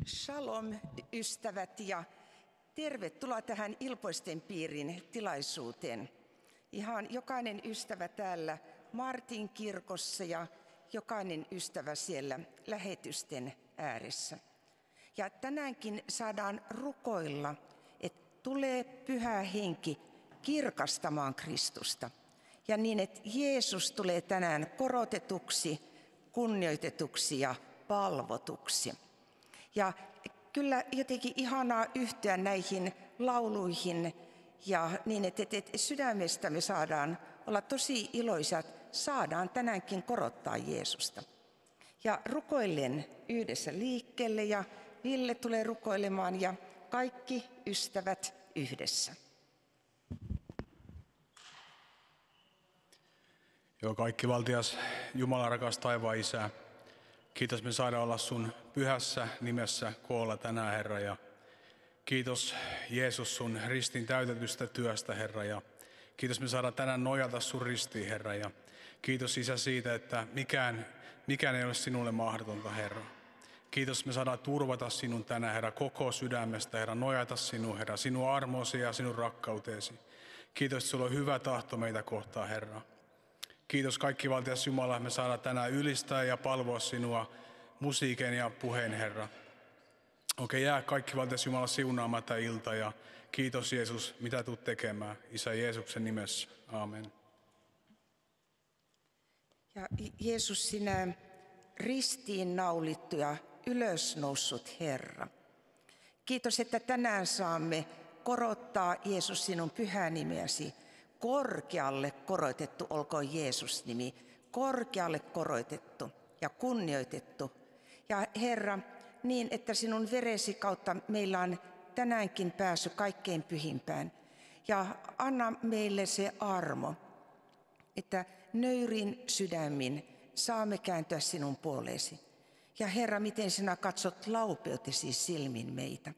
Shalom ystävät ja tervetuloa tähän Ilpoisten piirin tilaisuuteen. Ihan jokainen ystävä täällä Martin kirkossa ja jokainen ystävä siellä lähetysten ääressä. Ja tänäänkin saadaan rukoilla, että tulee Pyhä Henki kirkastamaan Kristusta. Ja niin, että Jeesus tulee tänään korotetuksi, kunnioitetuksi ja palvotuksi. Ja kyllä jotenkin ihanaa yhtyä näihin lauluihin ja niin, että sydämestä me saadaan olla tosi iloisia, että saadaan tänäänkin korottaa Jeesusta. Ja rukoillen yhdessä liikkeelle ja Ville tulee rukoilemaan ja kaikki ystävät yhdessä. Joo, kaikki valtias Jumala, rakas taivaan Isä. Kiitos, me saadaan olla sun pyhässä nimessä koolla tänään, Herra. Ja kiitos Jeesus sun ristin täytetystä työstä, Herra. Ja kiitos, me saadaan tänään nojata sun ristiin, Herra. Ja kiitos Isä siitä, että mikään ei ole sinulle mahdotonta, Herra. Kiitos, me saadaan turvata sinun tänään, Herra, koko sydämestä, Herra. Nojata sinun, Herra, sinun armosi ja sinun rakkauteesi. Kiitos, että sulla on hyvä tahto meitä kohtaan, Herra. Kiitos kaikki valtias Jumala, me saadaan tänään ylistää ja palvoa sinua musiikin ja puheen, Herra. Okei, jää kaikki valtias Jumala siunaamaan tätä ilta ja kiitos Jeesus, mitä tulet tekemään. Isä Jeesuksen nimessä. Aamen. Ja Jeesus, sinä ristiin naulittu ja ylösnoussut Herra. Kiitos, että tänään saamme korottaa Jeesus sinun pyhää nimeäsi. Korkealle korotettu olkoon Jeesus-nimi, korkealle korotettu ja kunnioitettu. Ja Herra, niin että sinun veresi kautta meillä on tänäänkin pääsy kaikkein pyhimpään. Ja anna meille se armo, että nöyrin sydämin saamme kääntyä sinun puoleesi. Ja Herra, miten sinä katsot laupeutesi silmin meitä.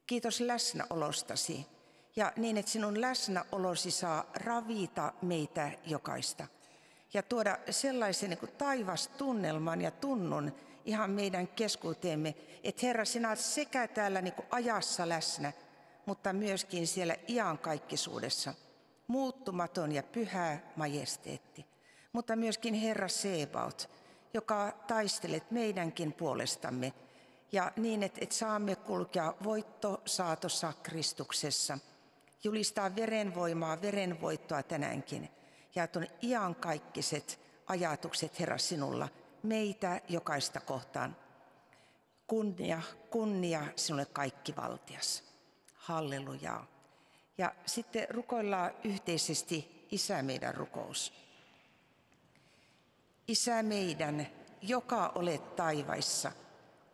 Kiitos läsnäolostasi. Ja niin, että sinun läsnäolosi saa ravita meitä jokaista. ja tuoda sellaisen niin kuin taivastunnelman ja tunnun ihan meidän keskuuteemme, että Herra, sinä olet sekä täällä niin kuin ajassa läsnä, mutta myöskin siellä iankaikkisuudessa, muuttumaton ja pyhä majesteetti, mutta myöskin Herra Sebaot, joka taistelet meidänkin puolestamme, ja niin, että saamme kulkea voittosaatossa Kristuksessa, julistaa verenvoittoa tänäänkin, ja tuon iankaikkaiset ajatukset, Herra, sinulla, meitä jokaista kohtaan. Kunnia sinulle kaikkivaltias. Hallelujaa. Ja sitten rukoillaan yhteisesti Isä meidän rukous. Isä meidän, joka olet taivaissa,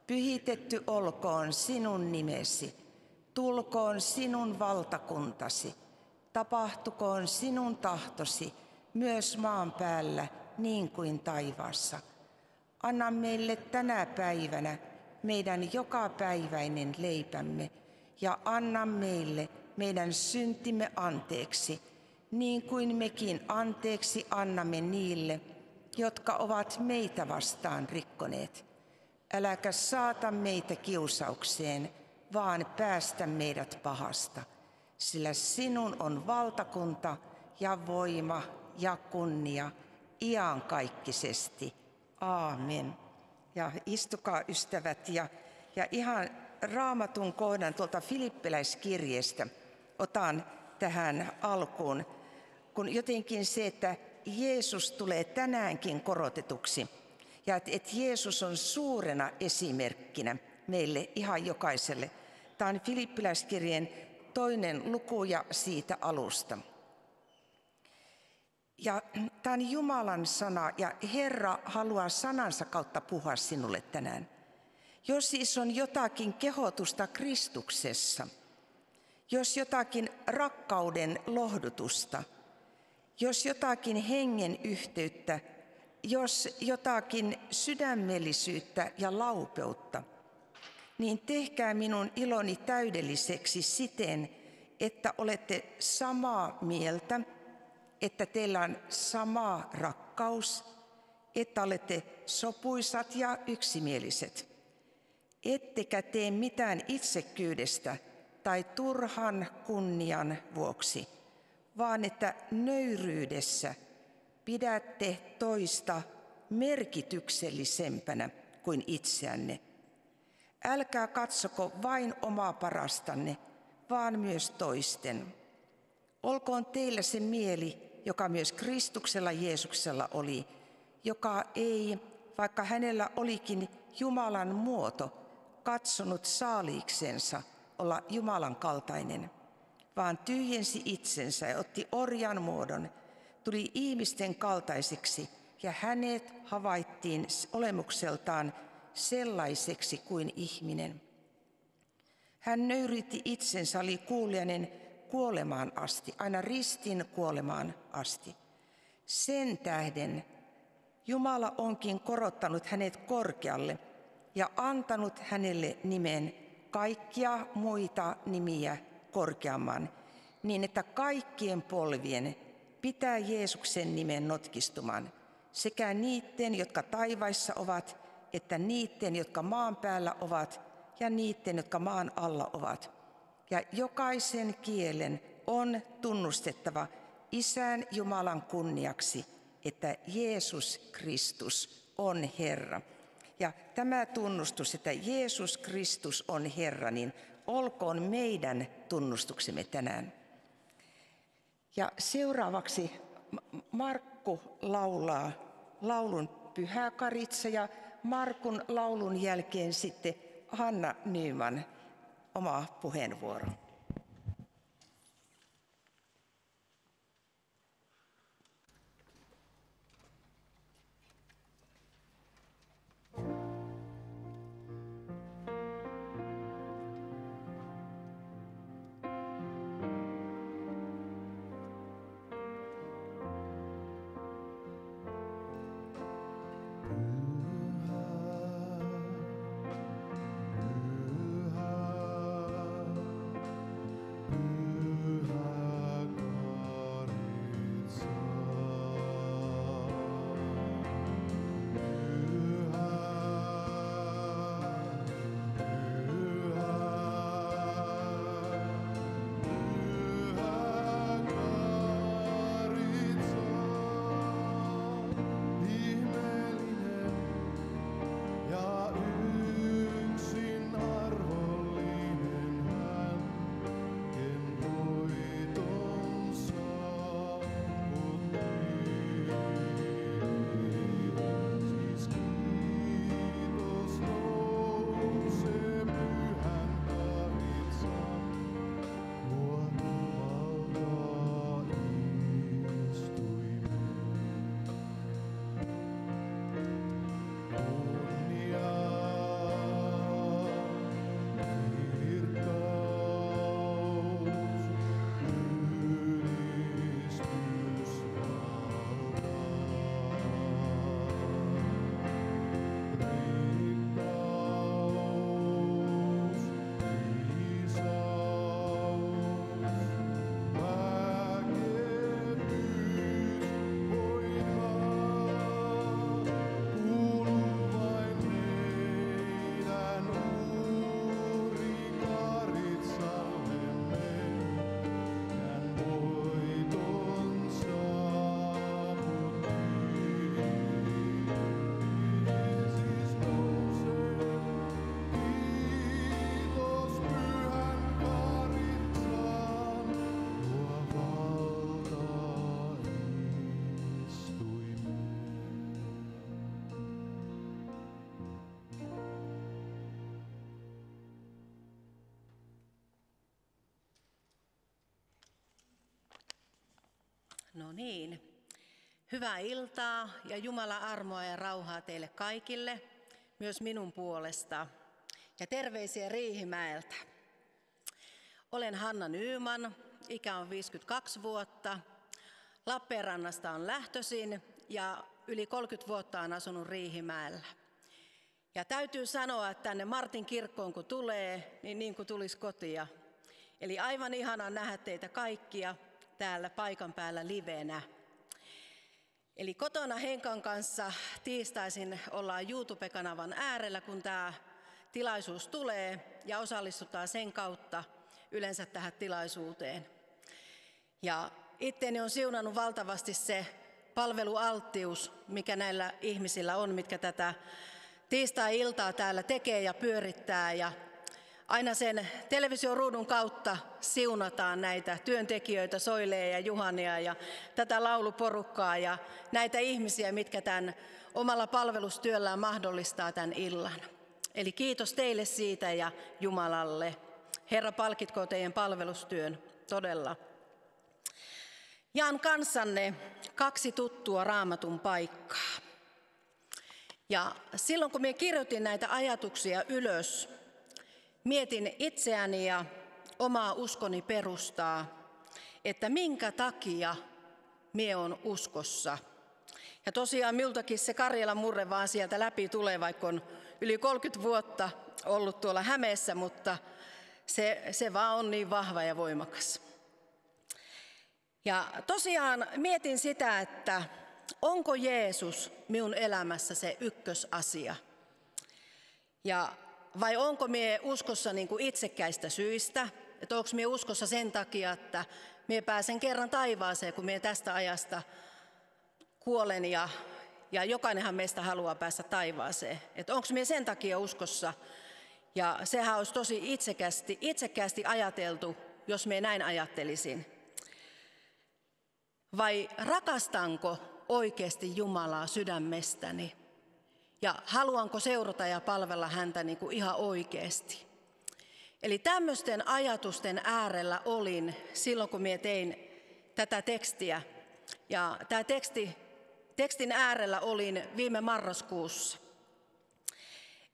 pyhitetty olkoon sinun nimesi, tulkoon sinun valtakuntasi, tapahtukoon sinun tahtosi myös maan päällä niin kuin taivaassa. Anna meille tänä päivänä meidän jokapäiväinen leipämme ja anna meille meidän syntimme anteeksi, niin kuin mekin anteeksi annamme niille, jotka ovat meitä vastaan rikkoneet. Äläkä saata meitä kiusaukseen, vaan päästä meidät pahasta, sillä sinun on valtakunta ja voima ja kunnia iankaikkisesti. Aamen. Ja istukaa ystävät ja ihan Raamatun kohdan tuolta Filippiläiskirjeestä otan tähän alkuun, kun jotenkin se, että Jeesus tulee tänäänkin korotetuksi ja että Jeesus on suurena esimerkkinä meille ihan jokaiselle. Tämä on Filippiläiskirjeen 2. luku ja siitä alusta. Ja tämä on Jumalan sana ja Herra haluaa sanansa kautta puhua sinulle tänään. Jos siis on jotakin kehotusta Kristuksessa, jos jotakin rakkauden lohdutusta, jos jotakin hengen yhteyttä, jos jotakin sydämellisyyttä ja laupeutta, niin tehkää minun iloni täydelliseksi siten, että olette samaa mieltä, että teillä on sama rakkaus, että olette sopuisat ja yksimieliset, ettekä tee mitään itsekkyydestä tai turhan kunnian vuoksi, vaan että nöyryydessä pidätte toista merkityksellisempänä kuin itseänne. Älkää katsoko vain omaa parastanne, vaan myös toisten. Olkoon teillä se mieli, joka myös Kristuksella Jeesuksella oli, joka ei, vaikka hänellä olikin Jumalan muoto, katsonut saaliiksensa olla Jumalan kaltainen, vaan tyhjensi itsensä ja otti orjan muodon, tuli ihmisten kaltaiseksi ja hänet havaittiin olemukseltaan sellaiseksi kuin ihminen. Hän nöyrytti itsensä, oli kuuliainen kuolemaan asti, aina ristin kuolemaan asti. Sen tähden Jumala onkin korottanut hänet korkealle ja antanut hänelle nimen kaikkia muita nimiä korkeamman, niin että kaikkien polvien pitää Jeesuksen nimen notkistuman, sekä niiden, jotka taivaissa ovat, että niiden, jotka maan päällä ovat, ja niiden, jotka maan alla ovat. Ja jokaisen kielen on tunnustettava Isän Jumalan kunniaksi, että Jeesus Kristus on Herra. Ja tämä tunnustus, että Jeesus Kristus on Herra, niin olkoon meidän tunnustuksemme tänään. Ja seuraavaksi Markku laulaa laulun Pyhäkaritsa ja Markun laulun jälkeen sitten Hanna Nyman oma puheenvuoro. No niin. Hyvää iltaa ja Jumalan armoa ja rauhaa teille kaikille, myös minun puolesta. Ja terveisiä Riihimäeltä. Olen Hanna Nyman, ikä on 52 vuotta. Lappeenrannasta on lähtöisin ja yli 30 vuotta olen asunut Riihimäellä. Ja täytyy sanoa, että tänne Martin kirkkoon kun tulee, niin kuin tulisi kotia. Eli aivan ihanaa nähdä teitä kaikkia täällä paikan päällä livenä. Eli kotona Henkan kanssa tiistaisin ollaan YouTube-kanavan äärellä, kun tämä tilaisuus tulee ja osallistutaan sen kautta yleensä tähän tilaisuuteen. Ja itteni on siunannut valtavasti se palvelualttius, mikä näillä ihmisillä on, mitkä tätä tiistai-iltaa täällä tekee ja pyörittää. Ja aina sen televisioruudun kautta siunataan näitä työntekijöitä, Soileja ja Juhania ja tätä lauluporukkaa ja näitä ihmisiä, mitkä tämän omalla palvelustyöllään mahdollistaa tämän illan. Eli kiitos teille siitä ja Jumalalle. Herra, palkitkoon teidän palvelustyön todella. Jaan kanssanne 2 tuttua Raamatun paikkaa. Ja silloin kun minä kirjoitin näitä ajatuksia ylös, mietin itseäni ja omaa uskoni perustaa, että minkä takia minä olen uskossa. Ja tosiaan minultakin se Karjalan murre vaan sieltä läpi tulee, vaikka on yli 30 vuotta ollut tuolla Hämeessä, mutta se vaan on niin vahva ja voimakas. Ja tosiaan mietin sitä, että onko Jeesus minun elämässä se ykkösasia? Vai onko mie uskossa niin kuin itsekkäistä syistä? Että onko mie uskossa sen takia, että mie pääsen kerran taivaaseen, kun mie tästä ajasta kuolen ja jokainenhan meistä haluaa päästä taivaaseen. Että onko mie sen takia uskossa? Ja sehän olisi tosi itsekkäästi ajateltu, jos mie näin ajattelisin. Vai rakastanko oikeasti Jumalaa sydämestäni? Ja haluanko seurata ja palvella häntä niin kuin ihan oikeasti? Eli tämmöisten ajatusten äärellä olin silloin, kun minä tein tätä tekstiä. Ja tämä tekstin äärellä olin viime marraskuussa.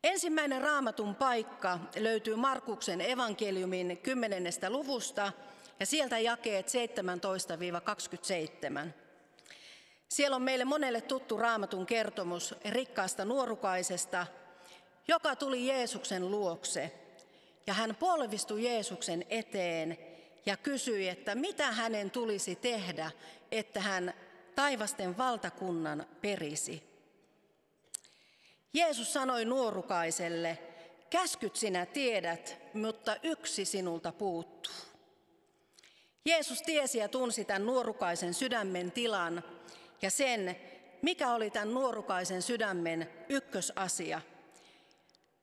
Ensimmäinen Raamatun paikka löytyy Markuksen evankeliumin 10. luvusta ja sieltä jakeet 17-27. Siellä on meille monelle tuttu Raamatun kertomus rikkaasta nuorukaisesta, joka tuli Jeesuksen luokse. Ja hän polvistui Jeesuksen eteen ja kysyi, että mitä hänen tulisi tehdä, että hän taivasten valtakunnan perisi. Jeesus sanoi nuorukaiselle, käskyt sinä tiedät, mutta yksi sinulta puuttuu. Jeesus tiesi ja tunsi tämän nuorukaisen sydämen tilan ja sen, mikä oli tämän nuorukaisen sydämen ykkösasia.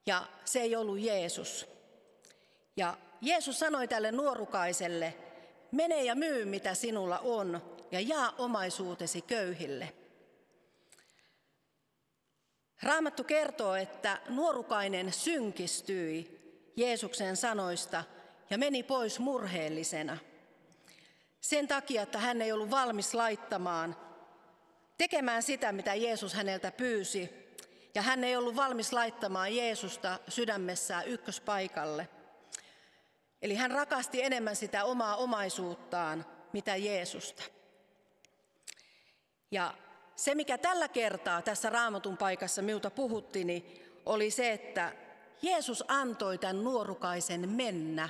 Ja se ei ollut Jeesus. Ja Jeesus sanoi tälle nuorukaiselle, mene ja myy mitä sinulla on ja jaa omaisuutesi köyhille. Raamattu kertoo, että nuorukainen synkistyi Jeesuksen sanoista ja meni pois murheellisena. Sen takia, että hän ei ollut valmis tekemään sitä, mitä Jeesus häneltä pyysi, ja hän ei ollut valmis laittamaan Jeesusta sydämessään ykköspaikalle. Eli hän rakasti enemmän sitä omaa omaisuuttaan, mitä Jeesusta. Ja se, mikä tällä kertaa tässä Raamatun paikassa minulta puhutti, oli se, että Jeesus antoi tämän nuorukaisen mennä.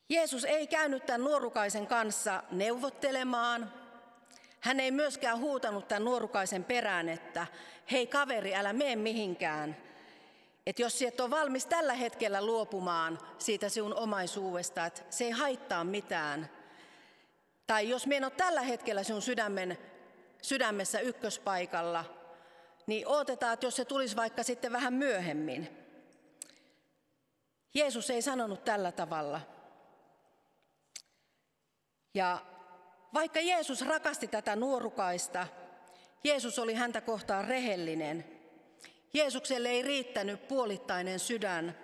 Jeesus ei käynyt tämän nuorukaisen kanssa neuvottelemaan. Hän ei myöskään huutanut tämän nuorukaisen perään, että hei kaveri, älä mene mihinkään. Että jos et ole valmis tällä hetkellä luopumaan siitä sinun omaisuudesta, että se ei haittaa mitään. Tai jos minä en ole tällä hetkellä sinun sydämessä ykköspaikalla, niin odotetaan, että jos se tulisi vaikka sitten vähän myöhemmin. Jeesus ei sanonut tällä tavalla. Ja vaikka Jeesus rakasti tätä nuorukaista, Jeesus oli häntä kohtaan rehellinen. Jeesukselle ei riittänyt puolittainen sydän.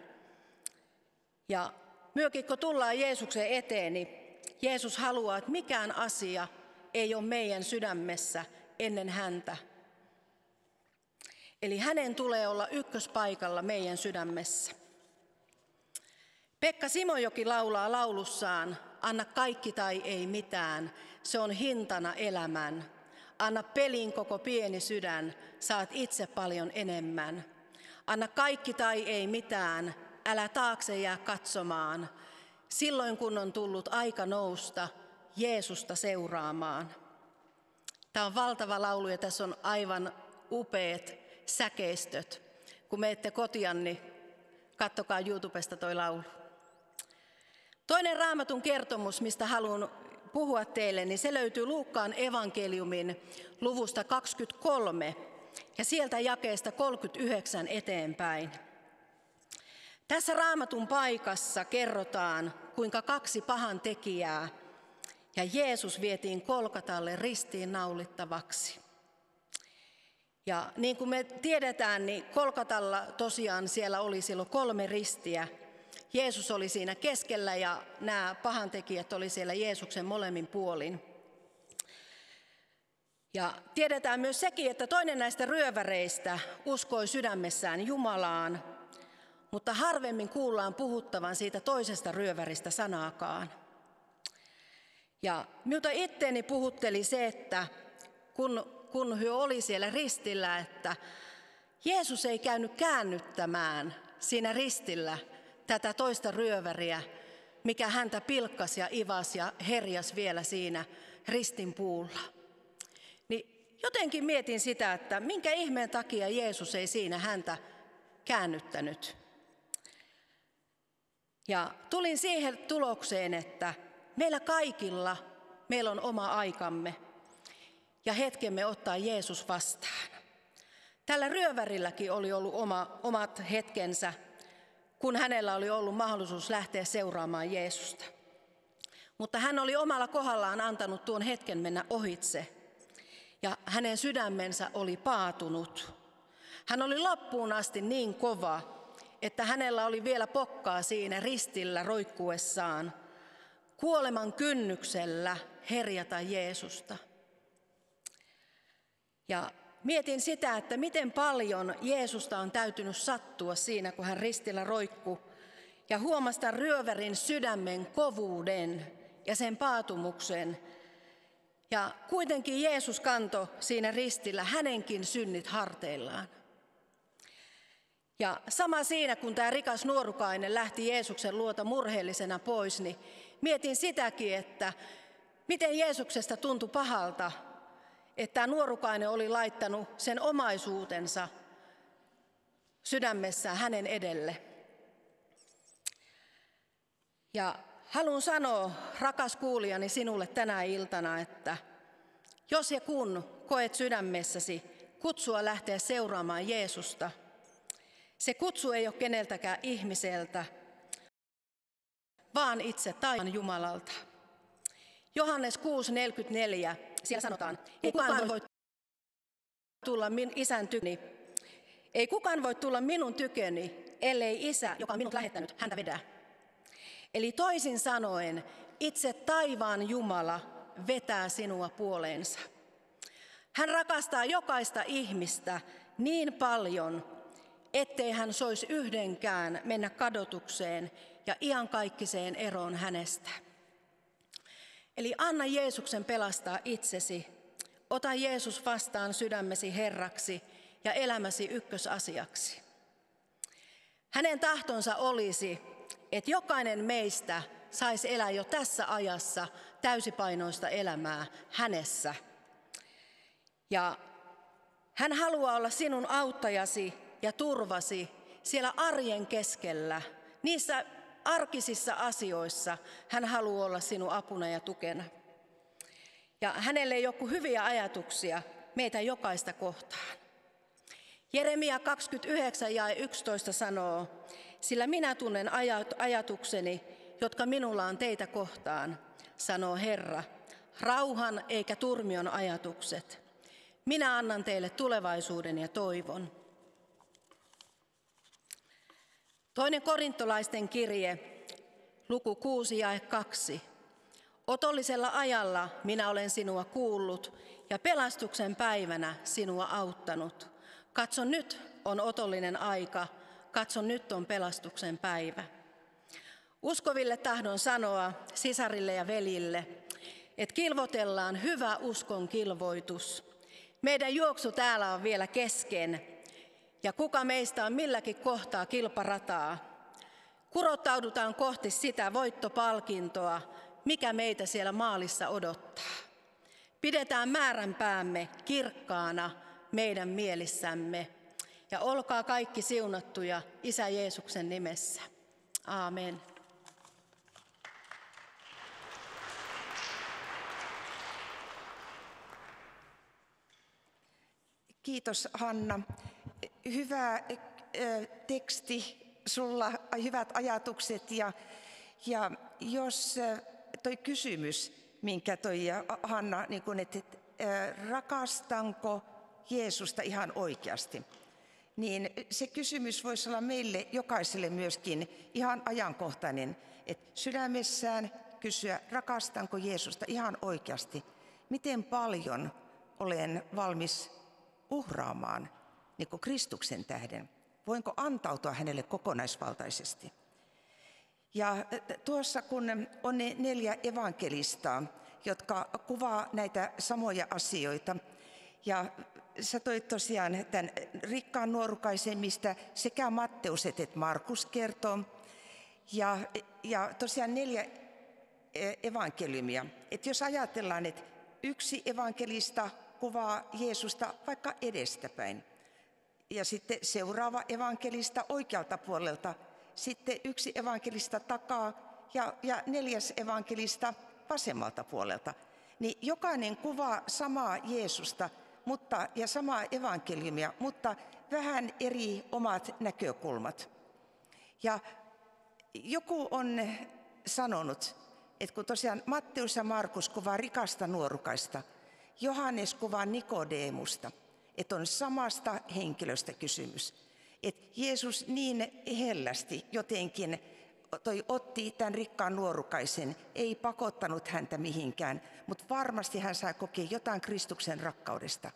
Ja myökin kun tullaan Jeesuksen eteen, niin Jeesus haluaa, että mikään asia ei ole meidän sydämessä ennen häntä. Eli hänen tulee olla ykköspaikalla meidän sydämessä. Pekka Simojoki laulaa laulussaan, anna kaikki tai ei mitään, se on hintana elämän. Anna pelin koko pieni sydän, saat itse paljon enemmän. Anna kaikki tai ei mitään, älä taakse jää katsomaan. Silloin kun on tullut aika nousta, Jeesusta seuraamaan. Tämä on valtava laulu ja tässä on aivan upeat säkeistöt. Kun menette kotiin, niin katsokaa YouTubesta toi laulu. Toinen Raamatun kertomus, mistä haluan puhua teille, niin se löytyy Luukkaan evankeliumin luvusta 23 ja sieltä jakeesta 39 eteenpäin. Tässä Raamatun paikassa kerrotaan, kuinka 2 pahantekijää ja Jeesus vietiin Kolkatalle ristiin naulittavaksi. Ja niin kuin me tiedetään, niin Kolkatalla tosiaan siellä oli silloin 3 ristiä. Jeesus oli siinä keskellä ja nämä pahantekijät oli siellä Jeesuksen molemmin puolin. Ja tiedetään myös sekin, että toinen näistä ryöväreistä uskoi sydämessään Jumalaan, mutta harvemmin kuullaan puhuttavan siitä toisesta ryöväristä sanaakaan. Ja minulta itteeni puhutteli se, että kun he oli siellä ristillä, että Jeesus ei käynyt käännyttämään siinä ristillä tätä toista ryöväriä, mikä häntä pilkkasi ja ivasi ja herjas vielä siinä ristin puulla. Niin jotenkin mietin sitä, että minkä ihmeen takia Jeesus ei siinä häntä käännyttänyt. Ja tulin siihen tulokseen, että meillä kaikilla, meillä on oma aikamme ja hetkemme ottaa Jeesus vastaan. Tällä ryövärilläkin oli ollut omat hetkensä, kun hänellä oli ollut mahdollisuus lähteä seuraamaan Jeesusta. Mutta hän oli omalla kohdallaan antanut tuon hetken mennä ohitse ja hänen sydämensä oli paatunut. Hän oli loppuun asti niin kova, että hänellä oli vielä pokkaa siinä ristillä roikkuessaan, kuoleman kynnyksellä herjata Jeesusta. Ja mietin sitä, että miten paljon Jeesusta on täytynyt sattua siinä, kun hän ristillä roikkui. Ja huomasi tämän ryövärin sydämen kovuuden ja sen paatumuksen. Ja kuitenkin Jeesus kantoi siinä ristillä hänenkin synnit harteillaan. Ja sama siinä, kun tämä rikas nuorukainen lähti Jeesuksen luota murheellisena pois, niin mietin sitäkin, että miten Jeesuksesta tuntui pahalta, että tämä nuorukainen oli laittanut sen omaisuutensa sydämessään hänen edelle. Ja haluan sanoa, rakas kuulijani, sinulle tänä iltana, että jos ja kun koet sydämessäsi kutsua lähteä seuraamaan Jeesusta, se kutsu ei ole keneltäkään ihmiseltä, vaan itse taivaan Jumalalta. Johannes 6:44, siellä sanotaan, ei kukaan voi tulla minun tyköni, ellei Isä, joka on minut lähettänyt, häntä vedä. Eli toisin sanoen, itse taivaan Jumala vetää sinua puoleensa. Hän rakastaa jokaista ihmistä niin paljon, ettei hän soisi yhdenkään mennä kadotukseen ja iankaikkiseen eroon hänestä. Eli anna Jeesuksen pelastaa itsesi. Ota Jeesus vastaan sydämesi Herraksi ja elämäsi ykkösasiaksi. Hänen tahtonsa olisi, että jokainen meistä saisi elää jo tässä ajassa täysipainoista elämää hänessä. Ja hän haluaa olla sinun auttajasi ja turvasi siellä arjen keskellä. Niissä arkisissa asioissa hän haluaa olla sinun apuna ja tukena. Ja hänelle ei ole kuin hyviä ajatuksia meitä jokaista kohtaan. Jeremia 29:11 sanoo, sillä minä tunnen ajatukseni, jotka minulla on teitä kohtaan, sanoo Herra, rauhan eikä turmion ajatukset. Minä annan teille tulevaisuuden ja toivon. Toinen korintolaisten kirje, luku 6:2. Otollisella ajalla minä olen sinua kuullut ja pelastuksen päivänä sinua auttanut. Katso, nyt on otollinen aika, katso, nyt on pelastuksen päivä. Uskoville tahdon sanoa, sisarille ja veljille, että kilvotellaan hyvä uskon kilvoitus. Meidän juoksu täällä on vielä kesken ja kuka meistä on milläkin kohtaa kilparataa. Kurottaudutaan kohti sitä voittopalkintoa, mikä meitä siellä maalissa odottaa. Pidetään määränpäämme kirkkaana meidän mielissämme ja olkaa kaikki siunattuja Isä Jeesuksen nimessä. Aamen. Kiitos Hanna. Hyvä teksti, sulla hyvät ajatukset ja jos toi kysymys, minkä toi Hanna, niin kun, että rakastanko Jeesusta ihan oikeasti, niin se kysymys voisi olla meille jokaiselle myöskin ihan ajankohtainen, että sydämessään kysyä, rakastanko Jeesusta ihan oikeasti, miten paljon olen valmis uhraamaan niin kuin Kristuksen tähden, voinko antautua hänelle kokonaisvaltaisesti. Ja tuossa kun on ne 4 evankelistaa, jotka kuvaa näitä samoja asioita, ja sä toit tosiaan tämän rikkaan nuorukaisen, mistä sekä Matteus että Markus kertoo, ja tosiaan 4 evankeliumia. Että jos ajatellaan, että yksi evankelista kuvaa Jeesusta vaikka edestäpäin, ja sitten seuraava evankelista oikealta puolelta, sitten yksi evankelista takaa ja 4. evankelista vasemmalta puolelta. Niin jokainen kuvaa samaa Jeesusta ja samaa evankeliumia, mutta vähän eri omat näkökulmat. Ja joku on sanonut, että kun tosiaan Matteus ja Markus kuvaa rikasta nuorukaista, Johannes kuvaa Nikodeemusta, että on samasta henkilöstä kysymys. Että Jeesus niin hellästi jotenkin otti tämän rikkaan nuorukaisen, ei pakottanut häntä mihinkään, mutta varmasti hän sai kokea jotain Kristuksen rakkaudesta.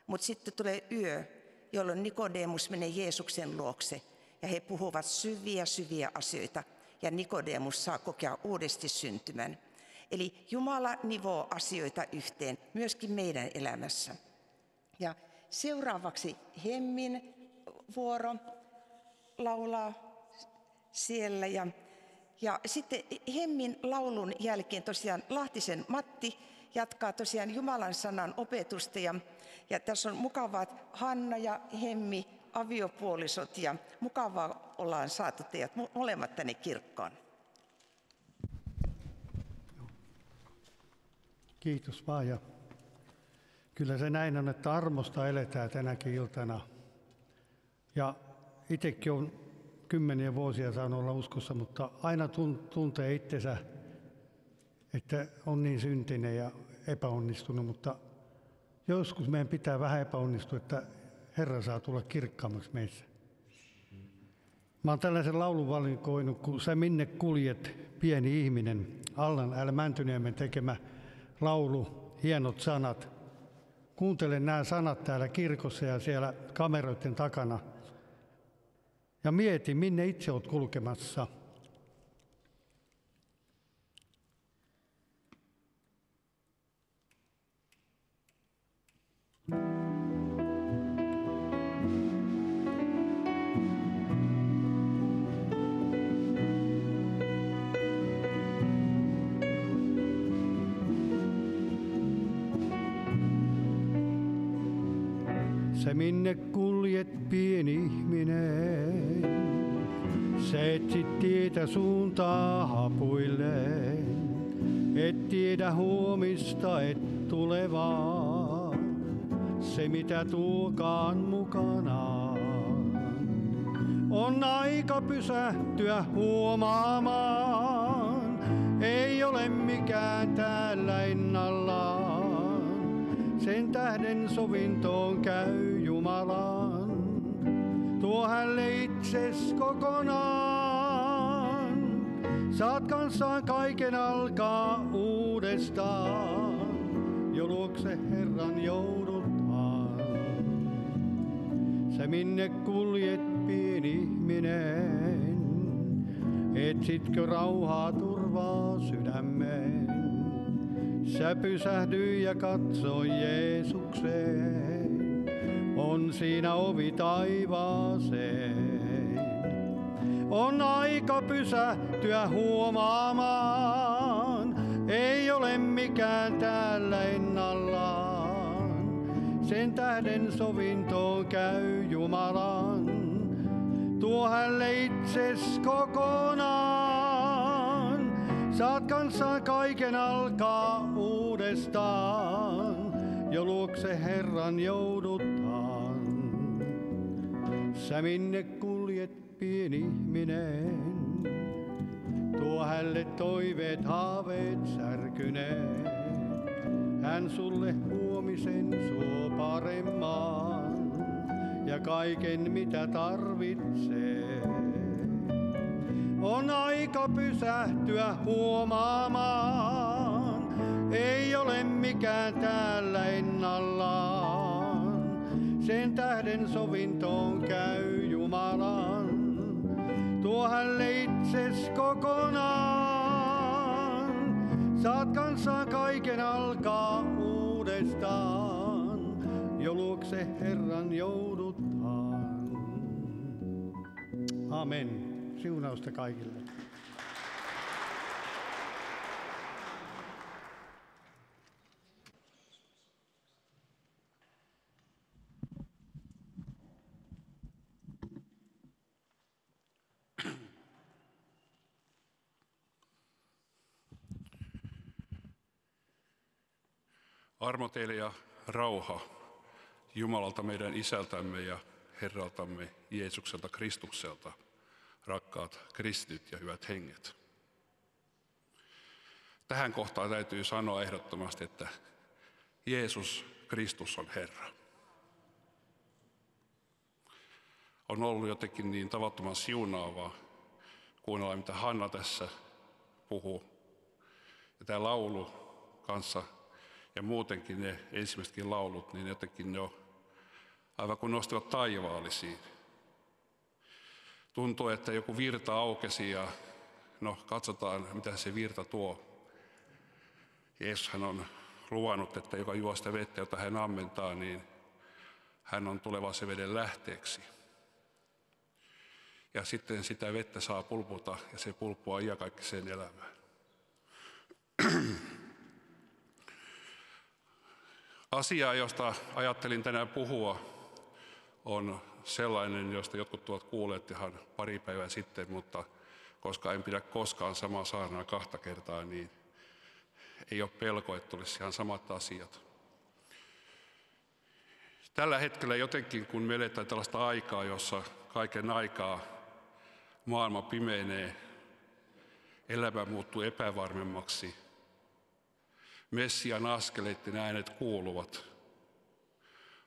Mutta sitten tulee yö, jolloin Nikodemus menee Jeesuksen luokse ja he puhuvat syviä asioita ja Nikodemus saa kokea uudesti syntymän. Eli Jumala nivoo asioita yhteen myöskin meidän elämässä. Ja seuraavaksi Hemmin vuoro laulaa siellä ja sitten Hemmin laulun jälkeen tosiaan Lahtisen Matti jatkaa tosiaan Jumalan sanan opetusta ja tässä on mukavat Hanna ja Hemmi aviopuolisot ja mukavaa ollaan saatu teidät molemmat tänne kirkkoon. Kiitos vaan. Ja kyllä se näin on, että armosta eletään tänäkin iltana. Ja itsekin olen 10 vuosia saanut olla uskossa, mutta aina tuntee itsensä, että on niin syntinen ja epäonnistunut, mutta joskus meidän pitää vähän epäonnistua, että Herra saa tulla kirkkaammaksi meissä. Mä oon tällaisen laulun valikoinut, kun sä minne kuljet, pieni ihminen, Allan L. Mäntyniemen tekemä laulu, hienot sanat. Kuuntele nämä sanat täällä kirkossa ja siellä kameroiden takana. Ja mieti, minne itse olet kulkemassa. Se minne kuljet, pieni ihminen, sä etsit tietä suuntaa hapuilleen, et tiedä huomista, et tulevaa, se mitä tuokaan mukanaan. On aika pysähtyä huomaamaan, ei ole mikään täällä ennallaan. Sen tähden sovintoon käy Jumalan, tuo hänelle itses kokonaan. Saat kanssaan kaiken alkaa uudestaan, jo luokse Herran jouduthan. Se minne kuljet pieni ihminen, etsitkö rauhaa turvaa sydämeen? Sä pysähdyin ja katsoin Jeesukseen, on siinä ovi taivaaseen. On aika pysähtyä huomaamaan, ei ole mikään täällä ennallaan. Sen tähden sovintoon käy Jumalan, tuo hänelle itses kokonaan. Saat kanssaan kaiken alkaa uudestaan, jo luokse Herran jouduthan. Sä minne kuljet pieni ihminen, tuo hänelle toiveet, haaveet särkyneet. Hän sulle huomisen suo paremman ja kaiken mitä tarvitsee. On aika pysähtyä huomaamaan, ei ole mikään täällä ennallaan. Sen tähden sovintoon käy Jumalan, tuo hänelle itses kokonaan. Saat kanssaan kaiken alkaa uudestaan, jo luokse Herran jouduthan. Amen. Siunausta kaikille. Armo teille ja rauha Jumalalta meidän Isältämme ja Herraltamme Jeesukselta Kristukselta, rakkaat kristityt ja hyvät henget. Tähän kohtaan täytyy sanoa ehdottomasti, että Jeesus Kristus on Herra. On ollut jotenkin niin tavattoman siunaavaa kuunnella, mitä Hanna tässä puhuu. Ja tämä laulu kanssa ja muutenkin ne ensimmäisetkin laulut, niin jotenkin ne on aivan kuin nostivat taivaallisiin. Tuntuu, että joku virta aukesi ja no katsotaan, mitä se virta tuo. Jeesushan on luvannut, että joka juo sitä vettä, jota hän ammentaa, niin hän on tuleva se veden lähteeksi. Ja sitten sitä vettä saa pulputa ja se pulppua iankaikkiseen elämään. Asia, josta ajattelin tänään puhua, on sellainen, josta jotkut ovat kuulleet ihan pari päivää sitten, mutta koska en pidä koskaan samaa saarnaa 2 kertaa, niin ei ole pelko, että tulisi ihan samat asiat. Tällä hetkellä jotenkin, kun me eletään tällaista aikaa, jossa kaiken aikaa maailma pimenee, elämä muuttuu epävarmemmaksi, Messian askeleiden äänet kuuluvat,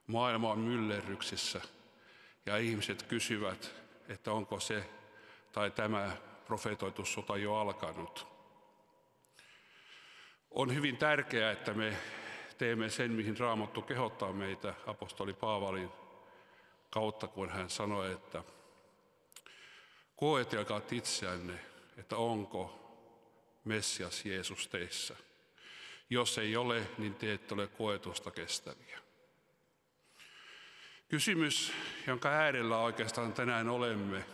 maailma on myllerryksissä ja ihmiset kysyvät, että onko se tai tämä profetoitu sota jo alkanut. On hyvin tärkeää, että me teemme sen, mihin Raamattu kehottaa meitä apostoli Paavalin kautta, kun hän sanoi, että koetelkaa itseänne, että onko Messias Jeesus teissä. Jos ei ole, niin te ette ole koetusta kestäviä. Kysymys, jonka äärellä oikeastaan tänään olemme,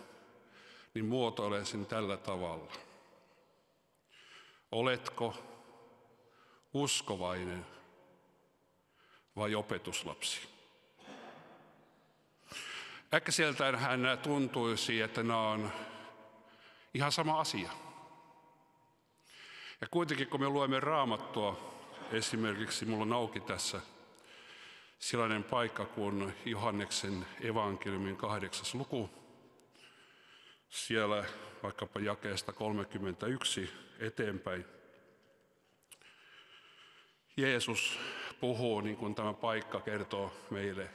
niin muotoilen sen tällä tavalla. Oletko uskovainen vai opetuslapsi? Äkkiseltään hän tuntuisi, että nämä on ihan sama asia. Ja kuitenkin kun me luemme Raamattua, esimerkiksi minulla on auki tässä sellainen paikka kuin Johanneksen evankeliumin 8. luku. Siellä vaikkapa jakeesta 31 eteenpäin. Jeesus puhuu, niin kuin tämä paikka kertoo meille,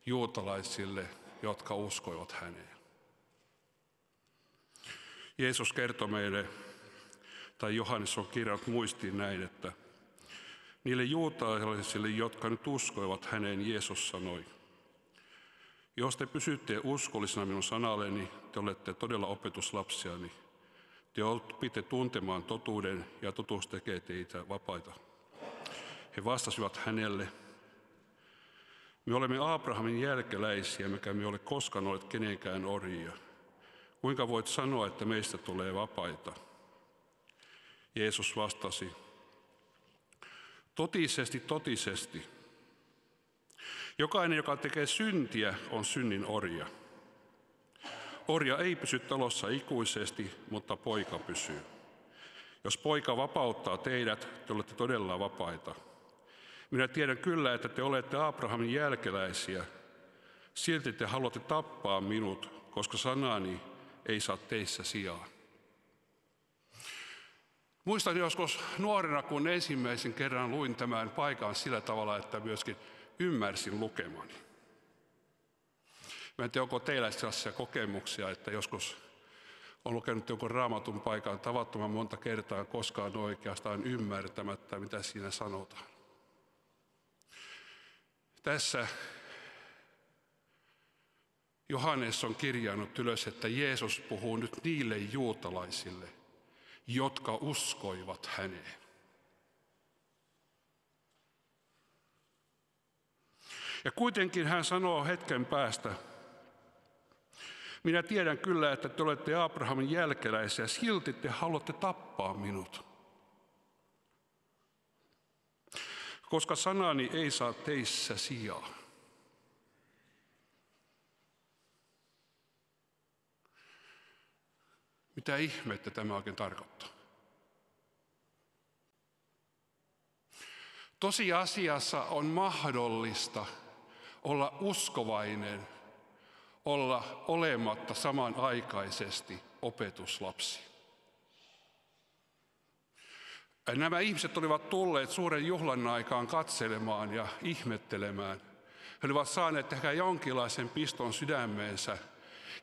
juutalaisille, jotka uskoivat häneen. Jeesus kertoi meille tai Johannes on kirjannut muistiin näin, että niille juutalaisille, jotka nyt uskoivat häneen, Jeesus sanoi: jos te pysytte uskollisena minun sanalleni, te olette todella opetuslapsiani. Te opitte tuntemaan totuuden, ja totuus tekee teitä vapaita. He vastasivat hänelle: me olemme Abrahamin jälkeläisiä, mikä me ole koskaan olleet kenenkään orjia. Kuinka voit sanoa, että meistä tulee vapaita? Jeesus vastasi: totisesti, totisesti. Jokainen, joka tekee syntiä, on synnin orja. Orja ei pysy talossa ikuisesti, mutta poika pysyy. Jos poika vapauttaa teidät, te olette todella vapaita. Minä tiedän kyllä, että te olette Abrahamin jälkeläisiä. Silti te haluatte tappaa minut, koska sanani ei saa teissä sijaa. Muistan joskus nuorena, kun ensimmäisen kerran luin tämän paikan sillä tavalla, että myöskin ymmärsin lukemani. Mä en tiedä, onko teillä sellaisia kokemuksia, että joskus on lukenut jonkun raamatun paikan tavattoman monta kertaa, koskaan oikeastaan ymmärtämättä, mitä siinä sanotaan. Tässä Johannes on kirjannut ylös, että Jeesus puhuu nyt niille juutalaisille, jotka uskoivat häneen. Ja kuitenkin hän sanoo hetken päästä: minä tiedän kyllä, että te olette Abrahamin jälkeläisiä, silti te haluatte tappaa minut. Koska sanani ei saa teissä sijaa. Mitä ihmettä tämä oikein tarkoittaa? Tosiasiassa on mahdollista olla uskovainen, olla olematta samanaikaisesti opetuslapsi. Nämä ihmiset olivat tulleet suuren juhlan aikaan katselemaan ja ihmettelemään. He olivat saaneet ehkä jonkinlaisen piston sydämeensä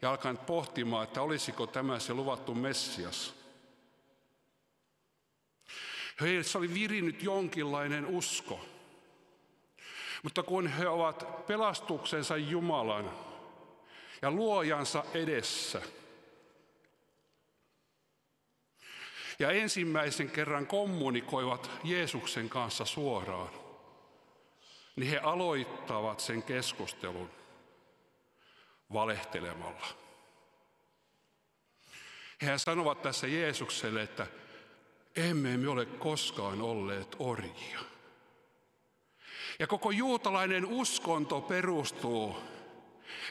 ja alkaneet pohtimaan, että olisiko tämä se luvattu Messias. Heissä oli virinnyt jonkinlainen usko. Mutta kun he ovat pelastuksensa Jumalan ja luojansa edessä ja ensimmäisen kerran kommunikoivat Jeesuksen kanssa suoraan, niin he aloittavat sen keskustelun valehtelemalla. He sanovat tässä Jeesukselle, että emme me ole koskaan olleet orjia. Ja koko juutalainen uskonto perustuu,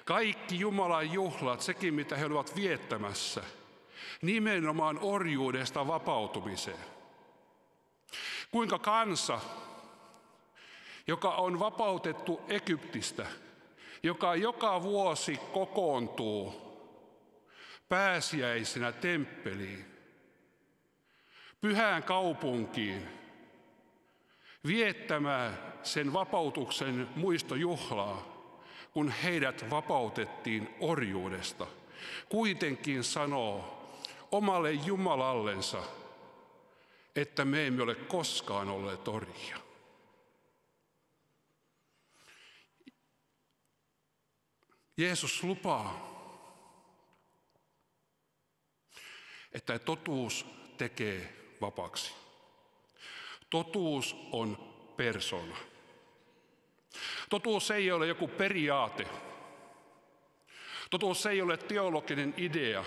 kaikki Jumalan juhlat, sekin mitä he olivat viettämässä, nimenomaan orjuudesta vapautumiseen. Kuinka kansa, joka on vapautettu Egyptistä, joka joka vuosi kokoontuu pääsiäisenä temppeliin, pyhään kaupunkiin, viettämään sen vapautuksen muistojuhlaa, kun heidät vapautettiin orjuudesta, kuitenkin sanoo omalle Jumalallensa, että me emme ole koskaan olleet orjia. Jeesus lupaa, että totuus tekee vapaaksi. Totuus on persona. Totuus ei ole joku periaate. Totuus ei ole teologinen idea.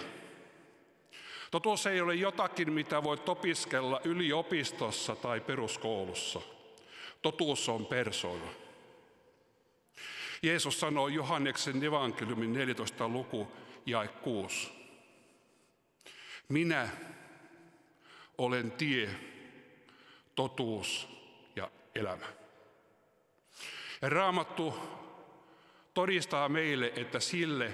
Totuus ei ole jotakin, mitä voit opiskella yliopistossa tai peruskoulussa. Totuus on persona. Jeesus sanoo Johanneksen evankeliumin 14. luku jae 6. Minä olen tie, totuus ja elämä. Ja Raamattu todistaa meille, että sille,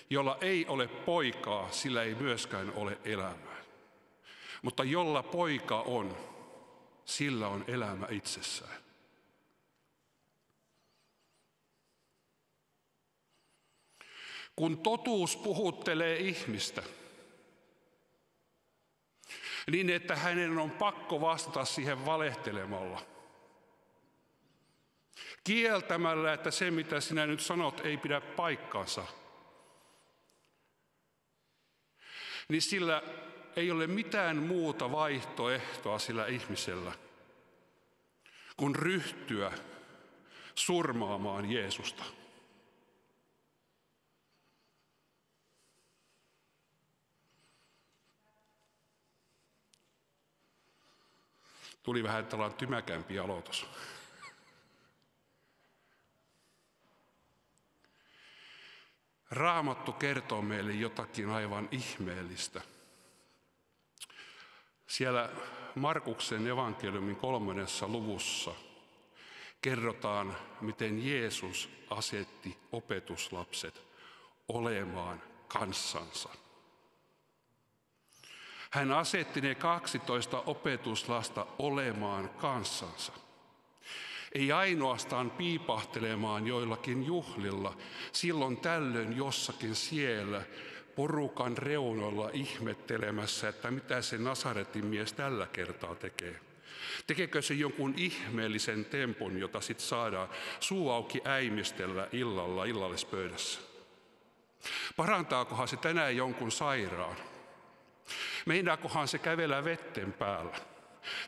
jolla ei ole poikaa, sillä ei myöskään ole elämää. Mutta jolla poika on, sillä on elämä itsessään. Kun totuus puhuttelee ihmistä, niin että hänen on pakko vastata siihen valehtelemalla. Kieltämällä, että se mitä sinä nyt sanot ei pidä paikkaansa. Niin sillä ei ole mitään muuta vaihtoehtoa sillä ihmisellä kuin ryhtyä surmaamaan Jeesusta. Tuli vähän tällainen tymäkämpi aloitus. Raamattu kertoo meille jotakin aivan ihmeellistä. Siellä Markuksen evankeliumin 3. luvussa kerrotaan, miten Jeesus asetti opetuslapset olemaan kanssansa. Hän asetti ne 12 opetuslasta olemaan kanssansa. Ei ainoastaan piipahtelemaan joillakin juhlilla, silloin tällöin jossakin siellä porukan reunoilla ihmettelemässä, että mitä se Nasaretin mies tällä kertaa tekee. Tekeekö se jonkun ihmeellisen tempun, jota sitten saadaan suu auki äimistellä illalla illallispöydässä? Parantaakohan se tänään jonkun sairaan? Meinaakohan se kävellä vetten päällä?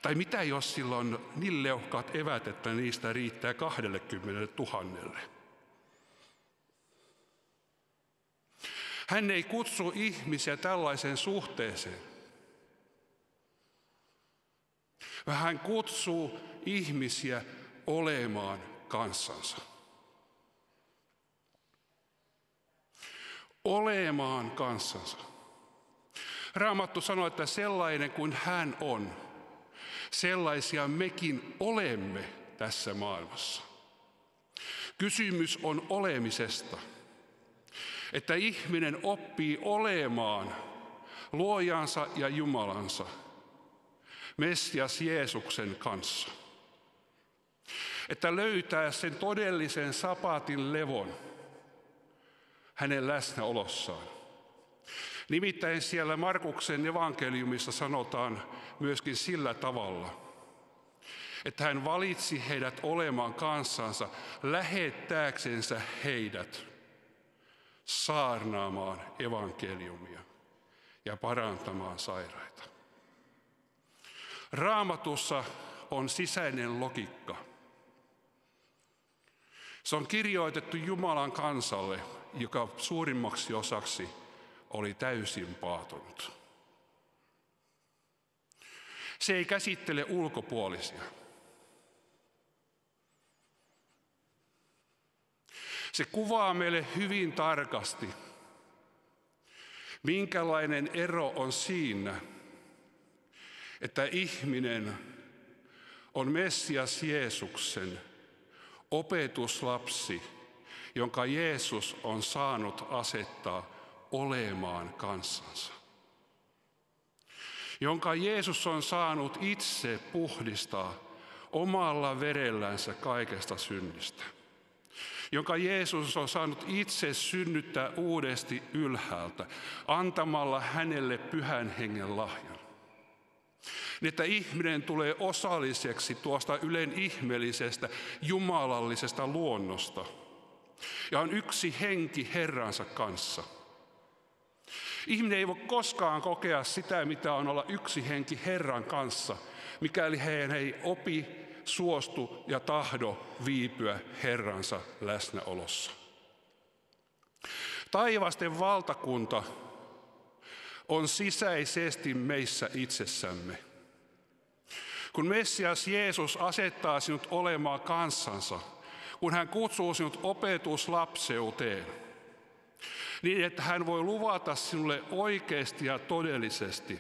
Tai mitä jos sillä on niin leuhkaat evät, että niistä riittää 20 000? Hän ei kutsu ihmisiä tällaiseen suhteeseen. Hän kutsuu ihmisiä olemaan kanssansa. Olemaan kanssansa. Raamattu sanoo, että sellainen kuin hän on, sellaisia mekin olemme tässä maailmassa. Kysymys on olemisesta, että ihminen oppii olemaan luojansa ja Jumalansa, Messias Jeesuksen kanssa. Että löytää sen todellisen sapatin levon hänen läsnäolossaan. Nimittäin siellä Markuksen evankeliumissa sanotaan myöskin sillä tavalla, että hän valitsi heidät olemaan kanssansa lähettääksensä heidät saarnaamaan evankeliumia ja parantamaan sairaita. Raamatussa on sisäinen logiikka. Se on kirjoitettu Jumalan kansalle, joka suurimmaksi osaksi oli täysin paatunut. Se ei käsittele ulkopuolisia. Se kuvaa meille hyvin tarkasti, minkälainen ero on siinä, että ihminen on Messias Jeesuksen opetuslapsi, jonka Jeesus on saanut asettaa olemaan kanssansa. Jonka Jeesus on saanut itse puhdistaa omalla verellänsä kaikesta synnistä. Jonka Jeesus on saanut itse synnyttää uudesti ylhäältä, antamalla hänelle pyhän hengen lahjan. Niin että ihminen tulee osalliseksi tuosta ylen ihmeellisestä, jumalallisesta luonnosta. Ja on yksi henki Herransa kanssa. Ihminen ei voi koskaan kokea sitä, mitä on olla yksi henki Herran kanssa, mikäli hän ei opi, suostu ja tahdo viipyä Herransa läsnäolossa. Taivasten valtakunta on sisäisesti meissä itsessämme. Kun Messias Jeesus asettaa sinut olemaan kanssansa, kun hän kutsuu sinut opetuslapseuteen, niin että hän voi luvata sinulle oikeasti ja todellisesti,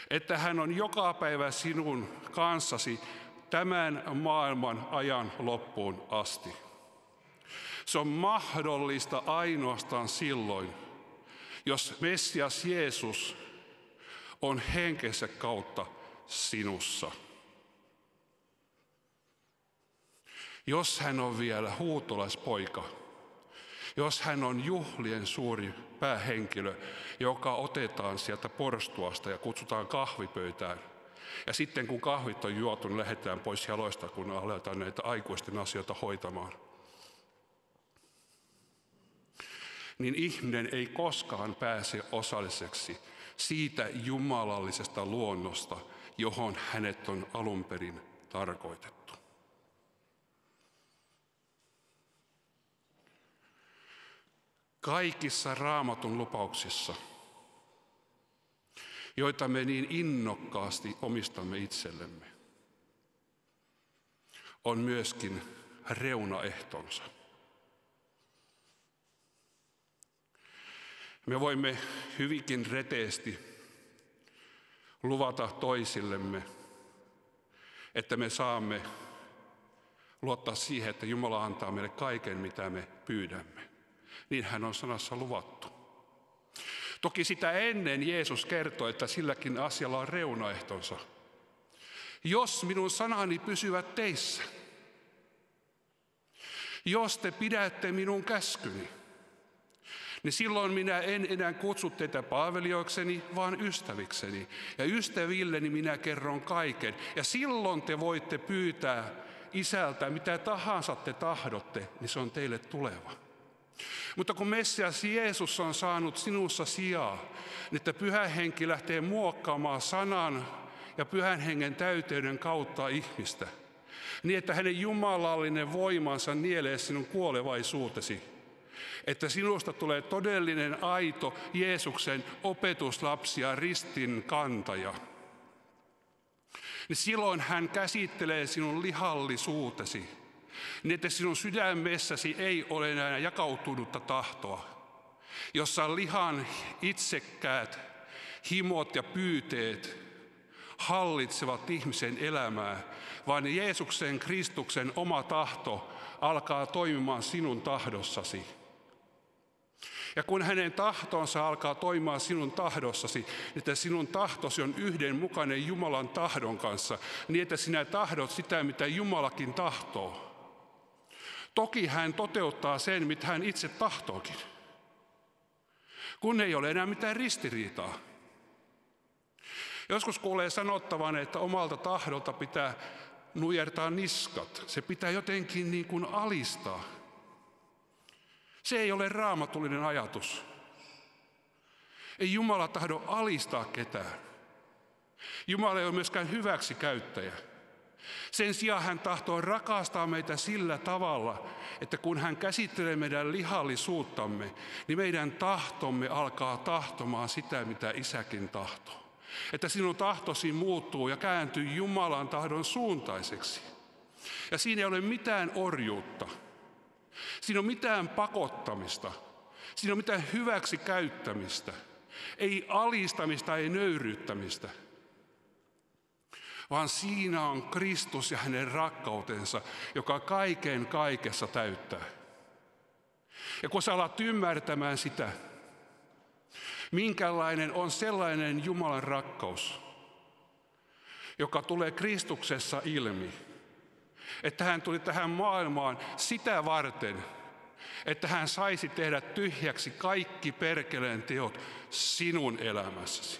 että hän on joka päivä sinun kanssasi tämän maailman ajan loppuun asti. Se on mahdollista ainoastaan silloin, jos Messias Jeesus on henkensä kautta sinussa. Jos hän on vielä huutolaispoika, jos hän on juhlien suuri päähenkilö, joka otetaan sieltä porstuasta ja kutsutaan kahvipöytään. Ja sitten kun kahvit on juotu, niin lähdetään pois jaloista, kun aletaan näitä aikuisten asioita hoitamaan. Niin ihminen ei koskaan pääse osalliseksi siitä jumalallisesta luonnosta, johon hänet on alun perin tarkoitettu. Kaikissa Raamatun lupauksissa, joita me niin innokkaasti omistamme itsellemme, on myöskin reunaehtonsa. Me voimme hyvinkin reteesti luvata toisillemme, että me saamme luottaa siihen, että Jumala antaa meille kaiken, mitä me pyydämme. Niin hän on sanassa luvattu. Toki sitä ennen Jeesus kertoi, että silläkin asialla on reunaehtonsa. Jos minun sanani pysyvät teissä, jos te pidätte minun käskyni, niin silloin minä en enää kutsu teitä palvelijoikseni, vaan ystävikseni. Ja ystävilleni minä kerron kaiken. Ja silloin te voitte pyytää Isältä, mitä tahansa te tahdotte, niin se on teille tuleva. Mutta kun Messias Jeesus on saanut sinussa sijaa, niin että Pyhä Henki lähtee muokkaamaan sanan ja Pyhän Hengen täyteyden kautta ihmistä, niin että hänen jumalallinen voimansa nielee sinun kuolevaisuutesi, että sinusta tulee todellinen aito Jeesuksen opetuslapsi ja ristin kantaja, niin silloin hän käsittelee sinun lihallisuutesi, niin että sinun sydämessäsi ei ole enää jakautunutta tahtoa, jossa lihan itsekkäät himot ja pyyteet hallitsevat ihmisen elämää, vaan Jeesuksen Kristuksen oma tahto alkaa toimimaan sinun tahdossasi. Ja kun hänen tahtonsa alkaa toimimaan sinun tahdossasi, että sinun tahtosi on yhdenmukainen Jumalan tahdon kanssa, niin että sinä tahdot sitä, mitä Jumalakin tahtoo. Toki hän toteuttaa sen, mitä hän itse tahtookin, kun ei ole enää mitään ristiriitaa. Joskus kuulee sanottavan, että omalta tahdolta pitää nujertaa niskat. Se pitää jotenkin niin kuin alistaa. Se ei ole raamatullinen ajatus. Ei Jumala tahdo alistaa ketään. Jumala ei ole myöskään hyväksikäyttäjä. Sen sijaan hän tahtoo rakastaa meitä sillä tavalla, että kun hän käsittelee meidän lihallisuuttamme, niin meidän tahtomme alkaa tahtomaan sitä, mitä Isäkin tahtoo. Että sinun tahtosi muuttuu ja kääntyy Jumalan tahdon suuntaiseksi. Ja siinä ei ole mitään orjuutta. Siinä on mitään pakottamista. Siinä on mitään hyväksikäyttämistä. Ei alistamista, ei nöyryyttämistä. Vaan siinä on Kristus ja hänen rakkautensa, joka kaiken kaikessa täyttää. Ja kun sä alat ymmärtämään sitä, minkälainen on sellainen Jumalan rakkaus, joka tulee Kristuksessa ilmi, että hän tuli tähän maailmaan sitä varten, että hän saisi tehdä tyhjäksi kaikki perkeleen teot sinun elämässäsi.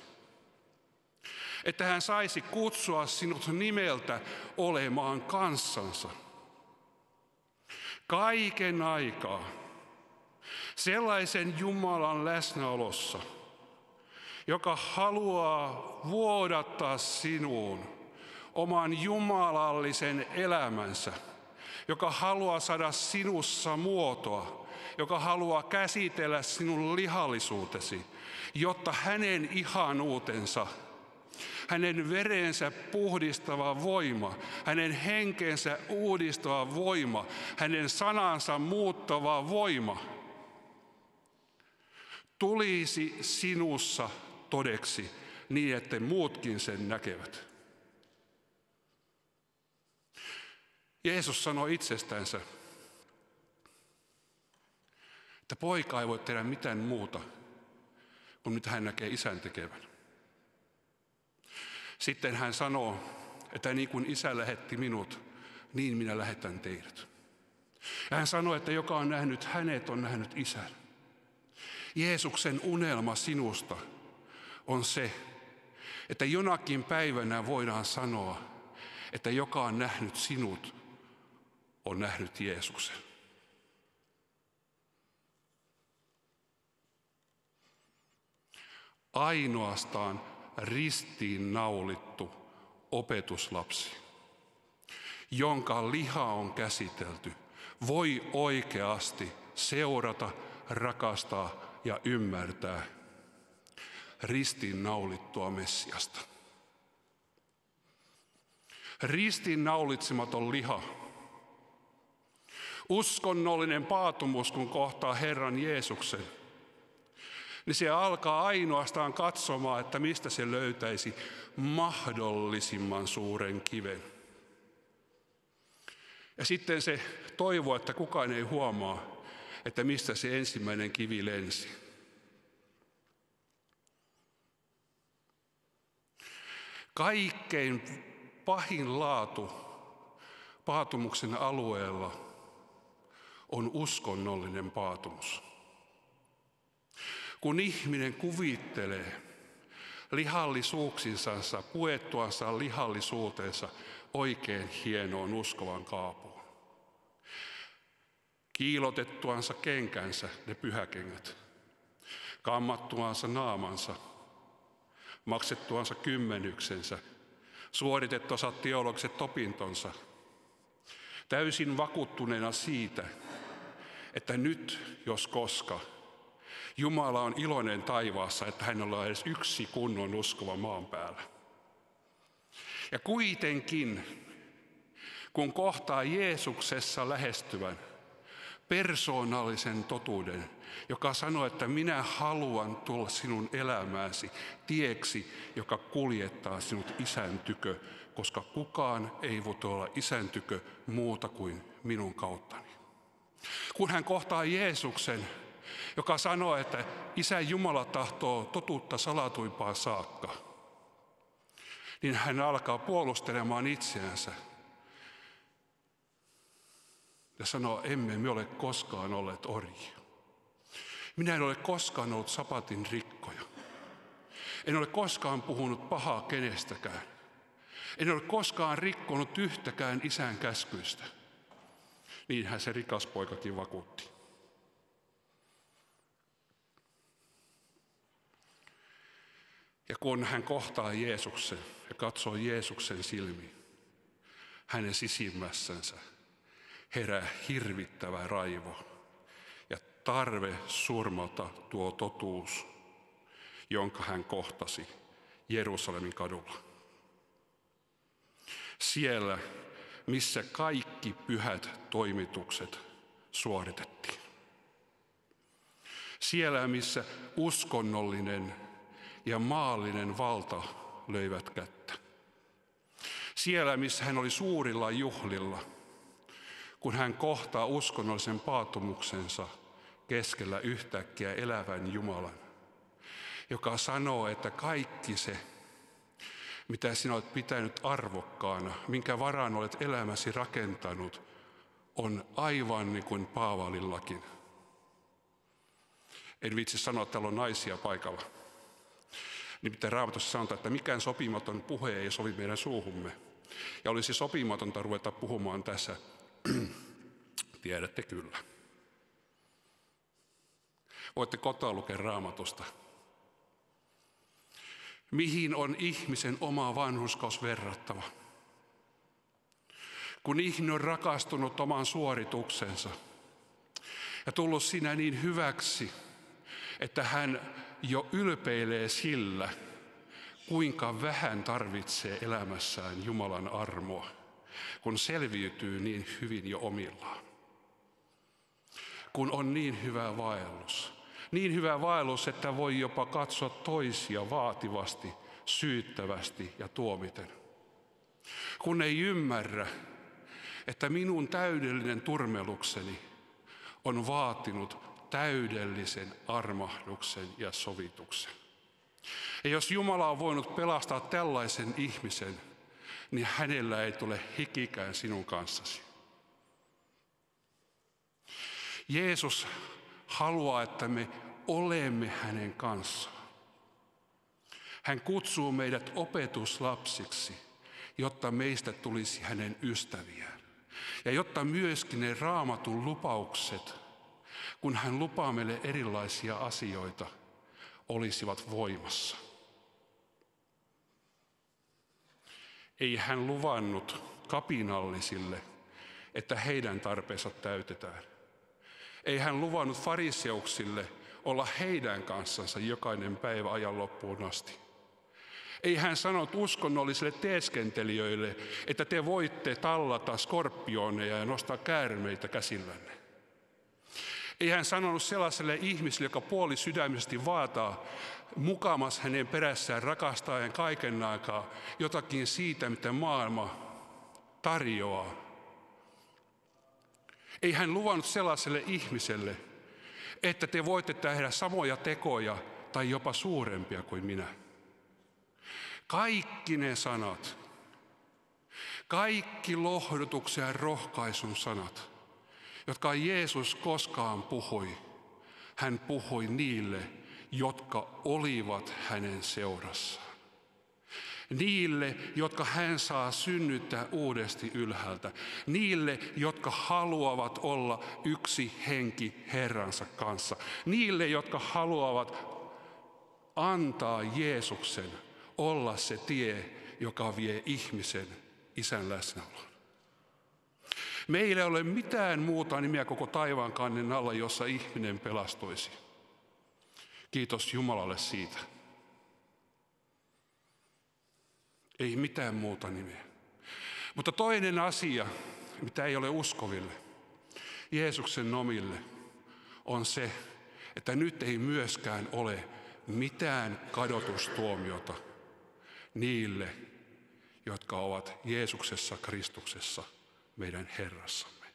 Että hän saisi kutsua sinut nimeltä olemaan kanssansa. Kaiken aikaa sellaisen Jumalan läsnäolossa, joka haluaa vuodattaa sinuun oman jumalallisen elämänsä, joka haluaa saada sinussa muotoa, joka haluaa käsitellä sinun lihallisuutesi, jotta hänen ihanuutensa, hänen verensä puhdistava voima, hänen henkensä uudistava voima, hänen sanansa muuttava voima tulisi sinussa todeksi niin, että muutkin sen näkevät. Jeesus sanoi itsestänsä, että poika ei voi tehdä mitään muuta kuin mitä hän näkee Isän tekevän. Sitten hän sanoo, että niin kuin Isä lähetti minut, niin minä lähetän teidät. Ja hän sanoi, että joka on nähnyt hänet, on nähnyt Isän. Jeesuksen unelma sinusta on se, että jonakin päivänä voidaan sanoa, että joka on nähnyt sinut, on nähnyt Jeesuksen. Ainoastaan ristiin naulittu opetuslapsi, jonka liha on käsitelty, voi oikeasti seurata, rakastaa ja ymmärtää ristiin naulittua Messiasta. Ristiin naulitsematon liha, uskonnollinen paatumus, kun kohtaa Herran Jeesuksen, niin se alkaa ainoastaan katsomaan, että mistä se löytäisi mahdollisimman suuren kiven. Ja sitten se toivoo, että kukaan ei huomaa, että mistä se ensimmäinen kivi lensi. Kaikkein pahin laatu paatumuksen alueella on uskonnollinen paatumus. Kun ihminen kuvittelee lihallisuuksinsa, puettuansa lihallisuutensa oikein hienoon uskovan kaapuun, kiilotettuansa kenkänsä, ne pyhäkengät, kammattuansa naamansa, maksettuansa kymmenyksensä, suoritettuansa teologiset opintonsa, täysin vakuuttuneena siitä, että nyt, jos koska, Jumala on iloinen taivaassa, että hänellä on edes yksi kunnon uskova maan päällä. Ja kuitenkin, kun kohtaa Jeesuksessa lähestyvän persoonallisen totuuden, joka sanoo, että minä haluan tulla sinun elämääsi tieksi, joka kuljettaa sinut Isän tykö, koska kukaan ei voi olla Isän tykö muuta kuin minun kauttani. Kun hän kohtaa Jeesuksen, joka sanoo, että Isä Jumala tahtoo totuutta salatuimpaan saakka, niin hän alkaa puolustelemaan itseänsä ja sanoo, emme me ole koskaan olleet orjia. Minä en ole koskaan ollut sapatin rikkoja. En ole koskaan puhunut pahaa kenestäkään. En ole koskaan rikkonut yhtäkään Isän käskyistä. Niinhän se rikas poikakin vakuutti. Ja kun hän kohtaa Jeesuksen ja katsoo Jeesuksen silmiin, hänen sisimmässänsä herää hirvittävä raivo ja tarve surmata tuo totuus, jonka hän kohtasi Jerusalemin kadulla. Siellä, missä kaikki pyhät toimitukset suoritettiin. Siellä, missä uskonnollinen ja maallinen valta löivät kättä. Siellä, missä hän oli suurilla juhlilla, kun hän kohtaa uskonnollisen paatumuksensa keskellä yhtäkkiä elävän Jumalan, joka sanoo, että kaikki se, mitä sinä olet pitänyt arvokkaana, minkä varaan olet elämäsi rakentanut, on aivan niin kuin Paavalillakin. En viitsi sanoa, että täällä on naisia paikalla. Nimittäin Raamatussa sanotaan, että mikään sopimaton puhe ei sovi meidän suuhumme. Ja olisi sopimatonta ruveta puhumaan tässä, tiedätte kyllä. Voitte kotoa lukea Raamatusta. Mihin on ihmisen oma vanhurskaus verrattava? Kun ihminen on rakastunut oman suorituksensa ja tullut siinä niin hyväksi, että hän jo ylpeilee sillä, kuinka vähän tarvitsee elämässään Jumalan armoa, kun selviytyy niin hyvin jo omillaan. Kun on niin hyvä vaellus, että voi jopa katsoa toisia vaativasti, syyttävästi ja tuomiten. Kun ei ymmärrä, että minun täydellinen turmelukseni on vaatinut täydellisen armahduksen ja sovituksen. Ja jos Jumala on voinut pelastaa tällaisen ihmisen, niin hänellä ei tule hikikään sinun kanssasi. Jeesus haluaa, että me olemme hänen kanssaan. Hän kutsuu meidät opetuslapsiksi, jotta meistä tulisi hänen ystäviään. Ja jotta myöskin ne Raamatun lupaukset, kun hän lupaa meille erilaisia asioita, olisivat voimassa. Ei hän luvannut kapinallisille, että heidän tarpeensa täytetään. Ei hän luvannut fariseuksille olla heidän kanssansa jokainen päivä ajan loppuun asti. Ei hän sanonut uskonnollisille teeskentelijöille, että te voitte tallata skorpioneja ja nostaa käärmeitä käsillänne. Ei hän sanonut sellaiselle ihmiselle, joka puoli sydämisesti vaataa mukamas hänen perässään rakastaen kaiken aikaa jotakin siitä, mitä maailma tarjoaa. Ei hän luvannut sellaiselle ihmiselle, että te voitte tehdä samoja tekoja tai jopa suurempia kuin minä. Kaikki ne sanat, kaikki lohdutuksen ja rohkaisun sanat, jotka Jeesus koskaan puhui, hän puhui niille, jotka olivat hänen seurassaan. Niille, jotka hän saa synnyttää uudesti ylhäältä. Niille, jotka haluavat olla yksi henki Herransa kanssa. Niille, jotka haluavat antaa Jeesuksen olla se tie, joka vie ihmisen Isän läsnäoloon. Meillä ei ole mitään muuta nimeä koko taivaan kannen alla, jossa ihminen pelastuisi. Kiitos Jumalalle siitä. Ei mitään muuta nimeä. Mutta toinen asia, mitä ei ole uskoville, Jeesuksen omille, on se, että nyt ei myöskään ole mitään kadotustuomiota niille, jotka ovat Jeesuksessa Kristuksessa, meidän Herrassamme.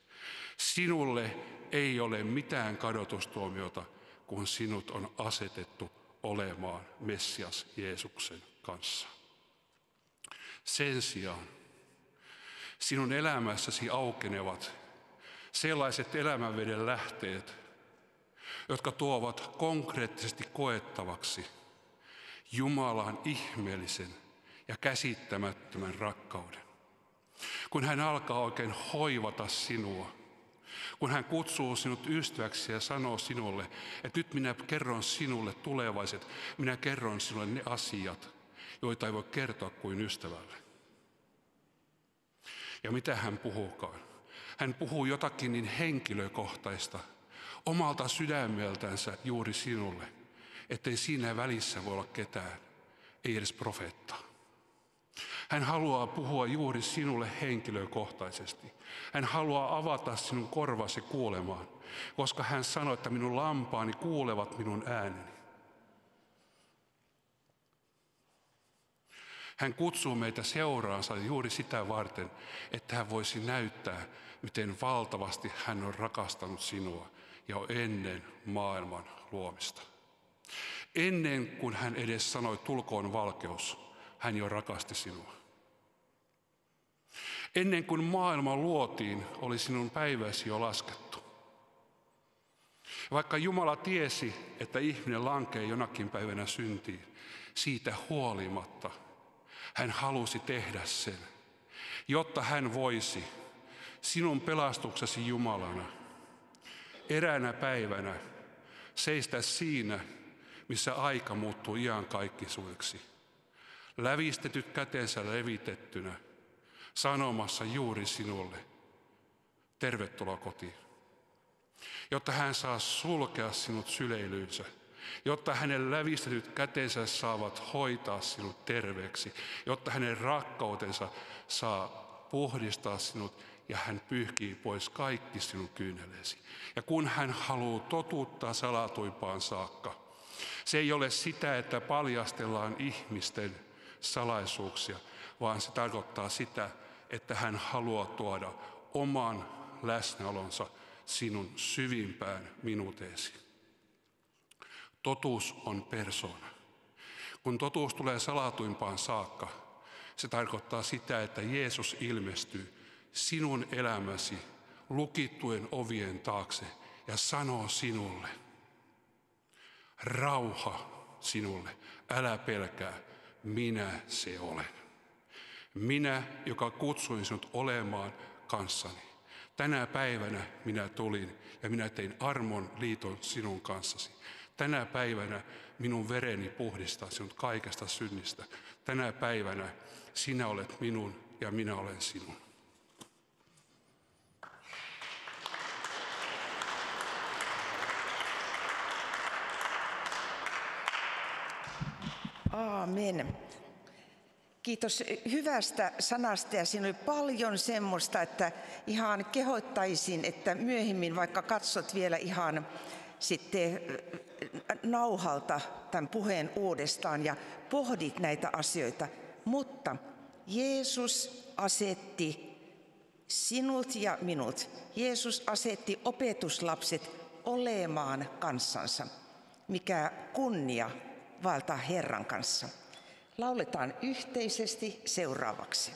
Sinulle ei ole mitään kadotustuomiota, kun sinut on asetettu olemaan Messias Jeesuksen kanssa. Sen sijaan sinun elämässäsi aukenevat sellaiset elämänveden lähteet, jotka tuovat konkreettisesti koettavaksi Jumalan ihmeellisen ja käsittämättömän rakkauden. Kun hän alkaa oikein hoivata sinua, kun hän kutsuu sinut ystäväksi ja sanoo sinulle, että nyt minä kerron sinulle tulevaiset, minä kerron sinulle ne asiat, joita ei voi kertoa kuin ystävälle. Ja mitä hän puhuukaan? Hän puhuu jotakin niin henkilökohtaista, omalta sydämeltänsä juuri sinulle, ettei siinä välissä voi olla ketään, ei edes profeettaa. Hän haluaa puhua juuri sinulle henkilökohtaisesti. Hän haluaa avata sinun korvasi kuulemaan, koska hän sanoi, että minun lampaani kuulevat minun ääneni. Hän kutsuu meitä seuraansa juuri sitä varten, että hän voisi näyttää, miten valtavasti hän on rakastanut sinua jo ennen maailman luomista. Ennen kuin hän edes sanoi, tulkoon valkeus, hän jo rakasti sinua. Ennen kuin maailma luotiin, oli sinun päiväsi jo laskettu. Vaikka Jumala tiesi, että ihminen lankee jonakin päivänä syntiin, siitä huolimatta hän halusi tehdä sen, jotta hän voisi sinun pelastuksesi Jumalana eräänä päivänä seistä siinä, missä aika muuttuu iankaikkisuudeksi. Lävistetyt kätensä levitettynä, sanomassa juuri sinulle, tervetuloa kotiin. Jotta hän saa sulkea sinut syleilyynsä, jotta hänen lävistetyt kätensä saavat hoitaa sinut terveeksi, jotta hänen rakkautensa saa puhdistaa sinut ja hän pyyhkii pois kaikki sinun kyyneleesi. Ja kun hän haluaa totuuttaa salatuimpaan saakka, se ei ole sitä, että paljastellaan ihmisten salaisuuksia, vaan se tarkoittaa sitä, että hän haluaa tuoda oman läsnäolonsa sinun syvimpään minuuteesi. Totuus on persoona. Kun totuus tulee salatuimpaan saakka, se tarkoittaa sitä, että Jeesus ilmestyy sinun elämäsi lukittujen ovien taakse ja sanoo sinulle, rauha sinulle, älä pelkää, minä se olen. Minä, joka kutsuin sinut olemaan kanssani. Tänä päivänä minä tulin ja minä tein armon liiton sinun kanssasi. Tänä päivänä minun vereni puhdistaa sinut kaikesta synnistä. Tänä päivänä sinä olet minun ja minä olen sinun. Aamen. Kiitos hyvästä sanasta ja siinä oli paljon semmoista, että ihan kehottaisin, että myöhemmin vaikka katsot vielä ihan sitten nauhalta tämän puheen uudestaan ja pohdit näitä asioita. Mutta Jeesus asetti sinut ja minut, Jeesus asetti opetuslapset olemaan kanssansa, mikä kunnia vaeltaa Herran kanssa. Lauletaan yhteisesti seuraavaksi.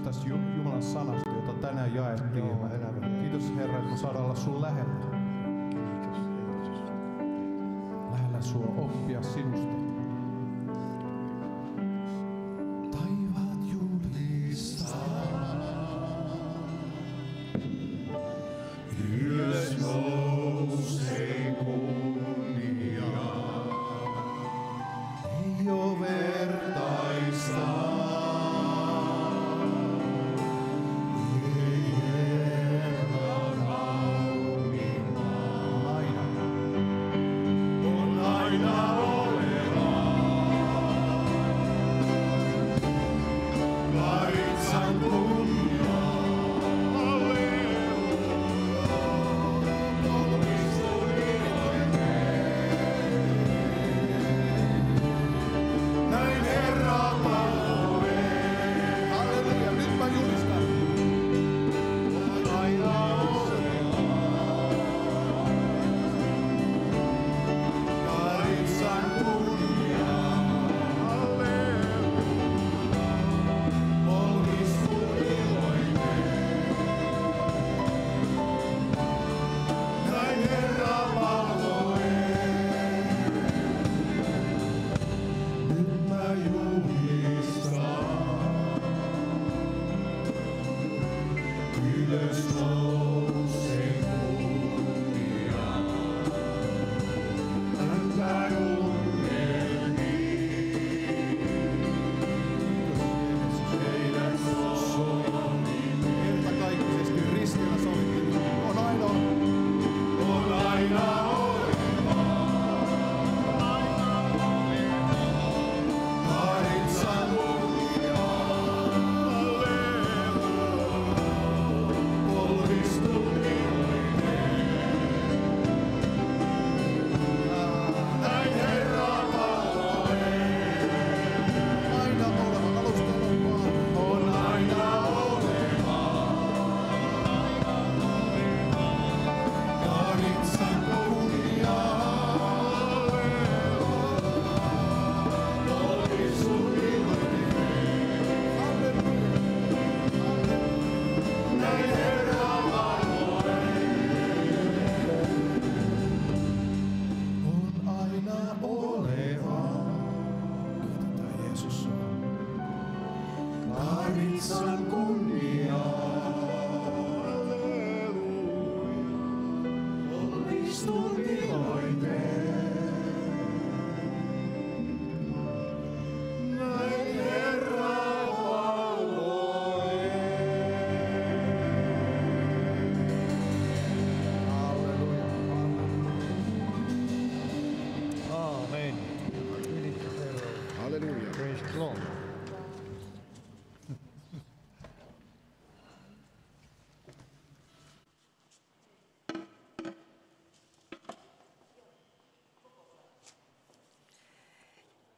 Kiitos tästä Jumalan sanasta, jota tänään jaettiin. Kiitos Herra, että me saadaan olla sun lähellä. Lähellä sua, oppia sinusta. Taivaat julistaa. Ylös nousee kunnia. Ei oo vertaista.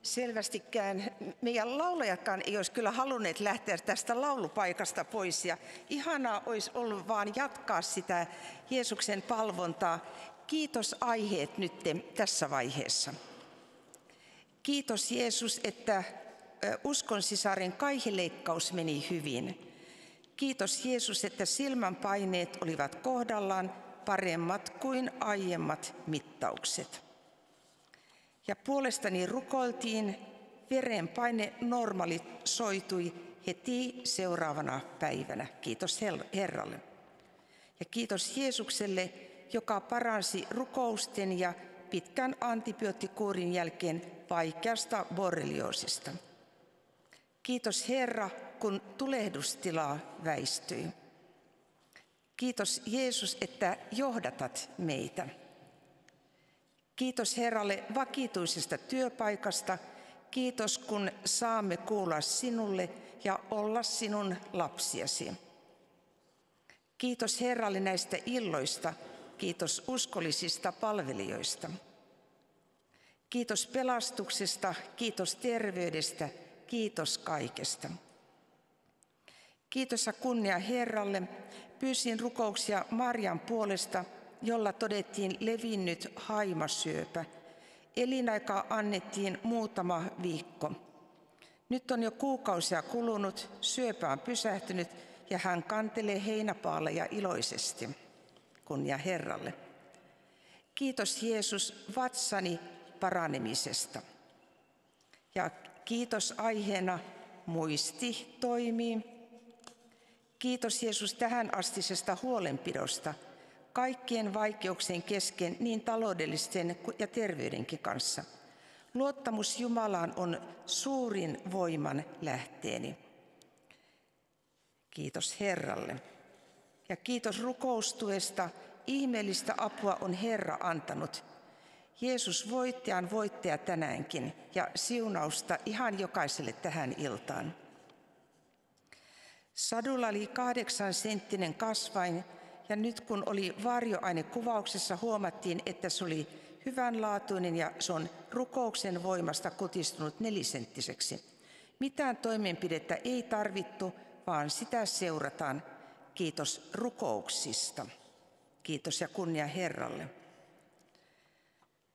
Selvästikään meidän laulajatkaan ei olisi kyllä halunneet lähteä tästä laulupaikasta pois. Ja ihanaa olisi ollut vaan jatkaa sitä Jeesuksen palvontaa. Kiitos aiheet nyt tässä vaiheessa. Kiitos Jeesus, että uskonsisaren kaihileikkaus meni hyvin. Kiitos Jeesus, että silmänpaineet olivat kohdallaan paremmat kuin aiemmat mittaukset. Ja puolestani rukoiltiin, verenpaine normalisoitui heti seuraavana päivänä. Kiitos Herralle. Ja kiitos Jeesukselle, joka paransi rukousten ja pitkän antibioottikuurin jälkeen vaikeasta borrelioosista. Kiitos Herra, kun tulehdustila väistyi. Kiitos Jeesus, että johdatat meitä. Kiitos Herralle vakituisesta työpaikasta. Kiitos, kun saamme kuulla sinulle ja olla sinun lapsiasi. Kiitos Herralle näistä illoista. Kiitos uskollisista palvelijoista. Kiitos pelastuksesta, kiitos terveydestä, kiitos kaikesta. Kiitos ja kunnia Herralle. Pyysin rukouksia Marian puolesta, jolla todettiin levinnyt haimasyöpä. Elinaikaa annettiin muutama viikko. Nyt on jo kuukausia kulunut, syöpä on pysähtynyt ja hän kantelee heinäpaaleja iloisesti. Kunnia Herralle. Kiitos Jeesus vatsani paranemisesta. Ja kiitos aiheena muisti toimii. Kiitos Jeesus tähän astisesta huolenpidosta kaikkien vaikeuksien kesken niin taloudellisten ja terveydenkin kanssa. Luottamus Jumalaan on suurin voiman lähteeni. Kiitos Herralle. Ja kiitos rukoustuesta. Ihmeellistä apua on Herra antanut. Jeesus voittajan voittaja tänäänkin ja siunausta ihan jokaiselle tähän iltaan. Sadulla oli 8-senttinen kasvain ja nyt kun oli varjoainekuvauksessa huomattiin, että se oli hyvänlaatuinen ja se on rukouksen voimasta kutistunut 4-senttiseksi. Mitään toimenpidettä ei tarvittu, vaan sitä seurataan. Kiitos rukouksista. Kiitos ja kunnia Herralle.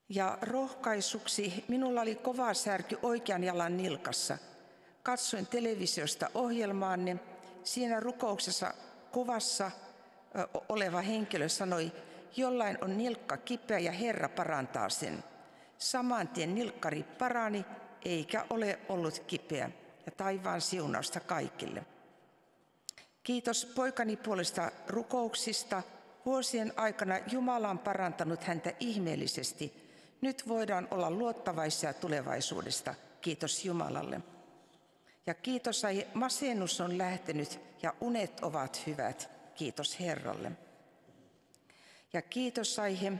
Ja rohkaisuksi minulla oli kova särky oikean jalan nilkassa. Katsoin televisiosta ohjelmaanne. Siinä rukouksessa kuvassa oleva henkilö sanoi, jollain on nilkka kipeä ja Herra parantaa sen. Saman tien nilkkari parani eikä ole ollut kipeä. Ja taivaan siunausta kaikille. Kiitos poikani puolesta rukouksista. Vuosien aikana Jumala on parantanut häntä ihmeellisesti. Nyt voidaan olla luottavaisia tulevaisuudesta. Kiitos Jumalalle. Ja kiitos, masennus on lähtenyt ja unet ovat hyvät. Kiitos Herralle. Ja kiitos aihe.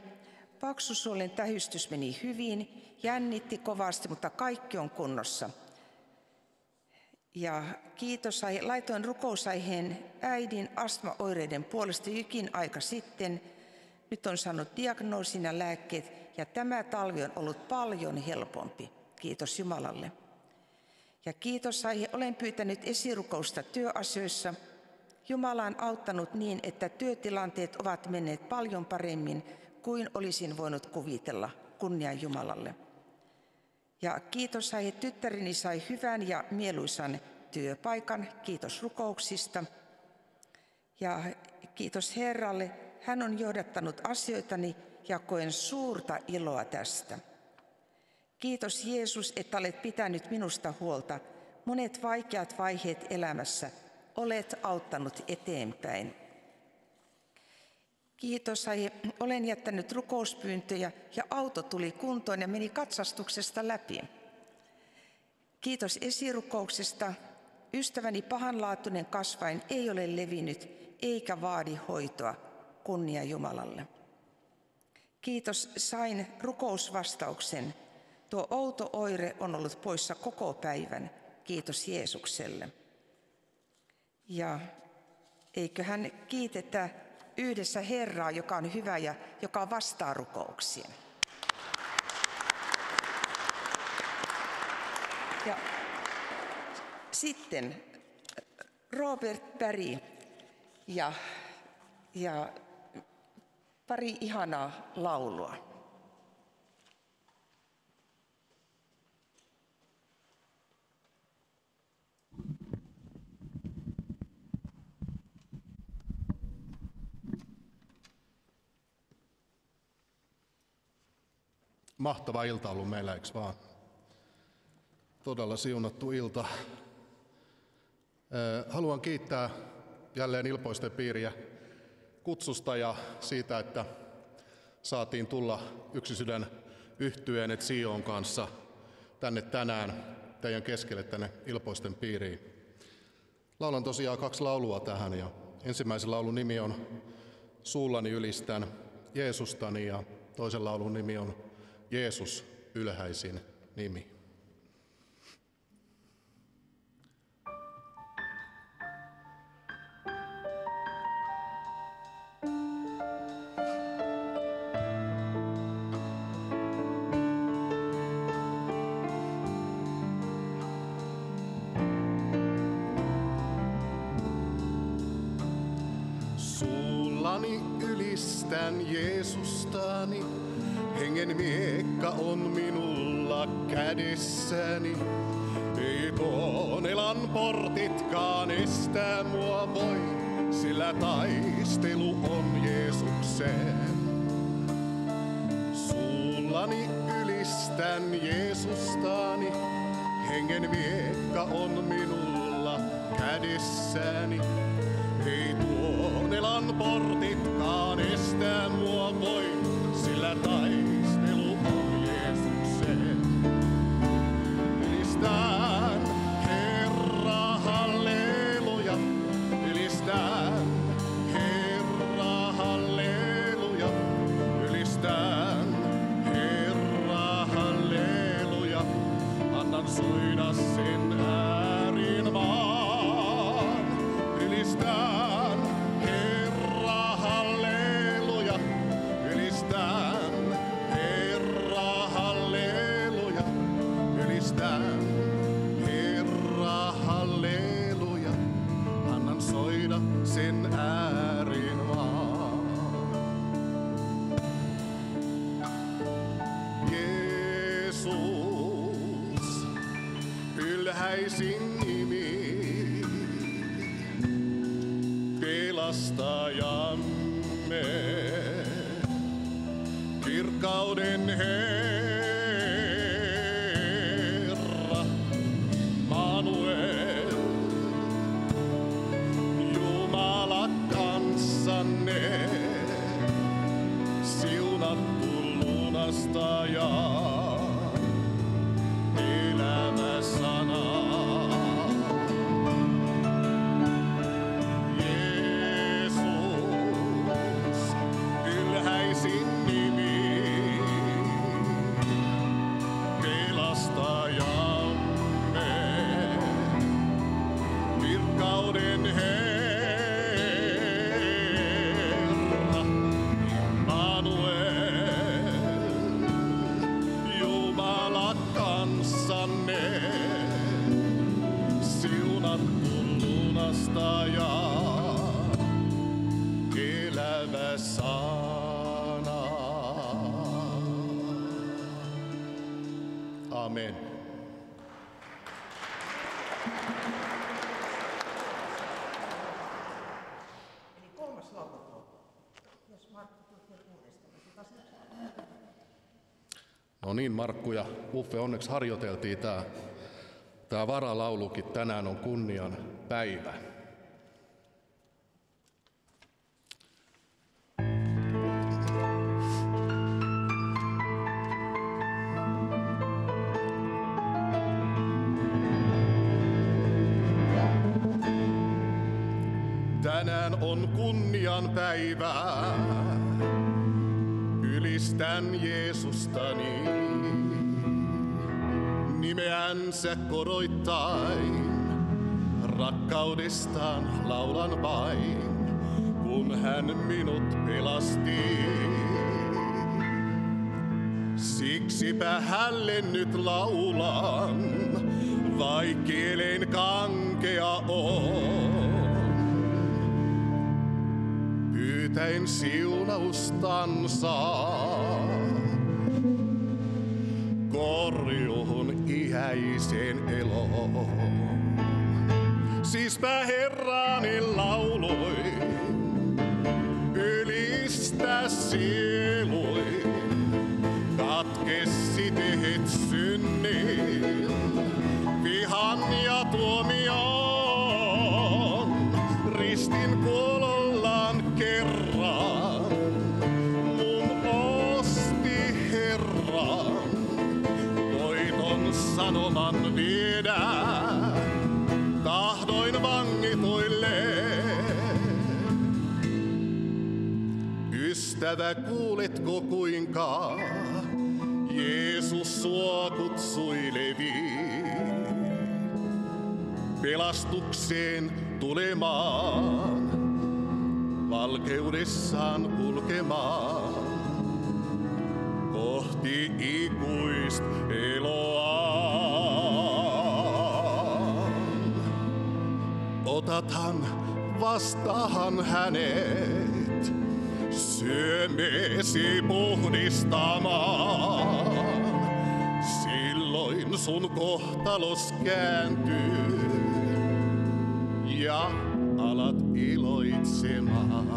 Paksusuolen tähystys meni hyvin, jännitti kovasti, mutta kaikki on kunnossa. Ja kiitos, laitoin rukousaiheen äidin astmaoireiden puolesta jokin aika sitten. Nyt on saanut diagnoosin ja lääkkeet ja tämä talvi on ollut paljon helpompi. Kiitos Jumalalle. Ja kiitos, olen pyytänyt esirukousta työasioissa. Jumala on auttanut niin, että työtilanteet ovat menneet paljon paremmin kuin olisin voinut kuvitella. Kunnia Jumalalle. Ja kiitos, tyttäreni sai hyvän ja mieluisan työpaikan. Kiitos rukouksista. Ja kiitos Herralle. Hän on johdattanut asioitani ja koen suurta iloa tästä. Kiitos Jeesus, että olet pitänyt minusta huolta. Monet vaikeat vaiheet elämässä olet auttanut eteenpäin. Kiitos, olen jättänyt rukouspyyntöjä ja auto tuli kuntoon ja meni katsastuksesta läpi. Kiitos esirukouksesta. Ystäväni pahanlaatuinen kasvain ei ole levinnyt eikä vaadi hoitoa. Kunnia Jumalalle. Kiitos, sain rukousvastauksen. Tuo outo oire on ollut poissa koko päivän. Kiitos Jeesukselle. Ja eiköhän kiitetä yhdessä Herraa, joka on hyvä ja joka vastaa rukouksiin. Ja sitten Robert Berg ja pari ihanaa laulua. Mahtava ilta ollut meillä, eikö vaan? Todella siunattu ilta. Haluan kiittää jälleen Ilpoisten piiriä kutsusta ja siitä, että saatiin tulla Yksi Sydän -yhtyeen et Sion kanssa tänne tänään teidän keskelle tänne Ilpoisten piiriin. Laulan tosiaan 2 laulua tähän ja ensimmäisen laulun nimi on Suullani ylistän Jeesustani ja toisen laulun nimi on Jeesus ylhäisin nimi. Suullani ylistän Jeesustani, hengen miekka on minulla kädessäni. Ei Kuoleman portitkaan estää mua voi, sillä taistelu on Jeesukseen. Suullani ylistän Jeesustani, hengen viekka on minulla kädessäni. Ei tuonelan portitkaan estää mua voi, sillä taistelu on Jeesukseen. Ylistän Herra, halleluja, ylistän Herra, halleluja, ylistän Herra, halleluja, annan soida sen äärin maan. Ylistän Herra, halleluja, ylistän Herra, halleluja, ylistän Herra, halleluja, annan soida sen äärin maan. Jeesus, ylhäisin nimi, pelastajamme, kirkkauden Herra, Immanuel, Jumala kanssanne, siunattu lunastaja, elämä sana. Ylhäisin nimi, pelastajamme, kirkkauden Herra, Immanuel, Jumala kanssanne, siunattu lunastaja, elävä sana. Amen. No niin, Markku ja Uffe, onneksi harjoiteltiin tää varalaulukin. Tänään on kunnian päivä. Tänään on kunnian päivä, ylistän Jeesustani, nimeänsä koroittain, rakkaudestaan laulan vain, kun hän minut pelasti. Siksipä hälle nyt laulan, vaik kielen kankea on. Pyytäen siunaustansa, korjuun iäiseen eloon. Siispä Herrani lauloin, ylistä sieluin, katkesi tehet synnin, vihan ja tuomion, ristin kuolollaan kerran, mun osti Herran, voiton sanoman viedä, tahdoin vangituille. Ystävä, kuuletko kuinka Jeesus sua kutsuilevi pelastukseen tulemaan, valkeudessaan kulkemaan kohti ikuist eloa. Otathan vastaan hänet, syömesi puhdistamaan. Silloin sun kohtalos kääntyy ja alat iloitsemaan.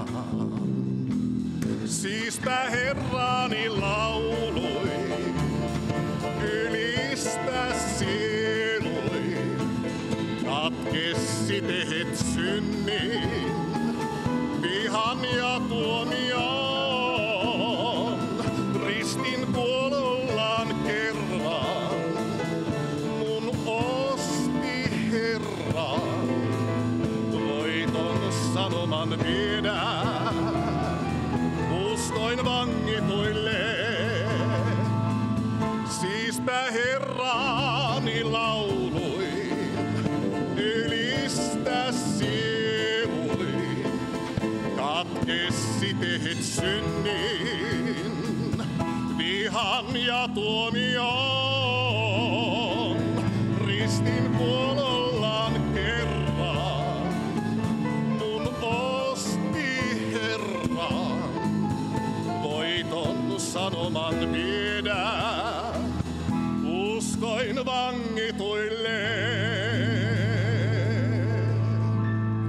Siispä Herrani lauloi, ylistä sielui, katkesi tehet synnin, vihan ja tuomion, ristin kuolollaan kerran, mun osti Herra, voiton sanoman viedä, uskoin vangituille. Siispä Herrani laului, ylistä sielui, katkesi tehet synnin, vihan ja tuomion, ristin kuolollaan kerran, mun osti Herra, voiton sanoman viedä, uskoin vangituille.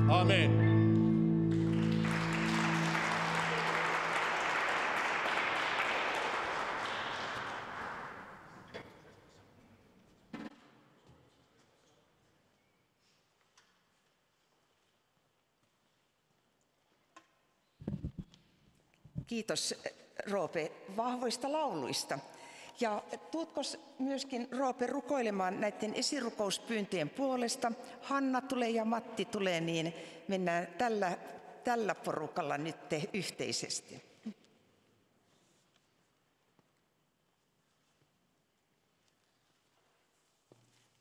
Amen. Kiitos Roope vahvoista lauluista. Ja tuutko myöskin Roope rukoilemaan näiden esirukouspyyntöjen puolesta? Hanna tulee ja Matti tulee, niin mennään tällä porukalla nyt yhteisesti.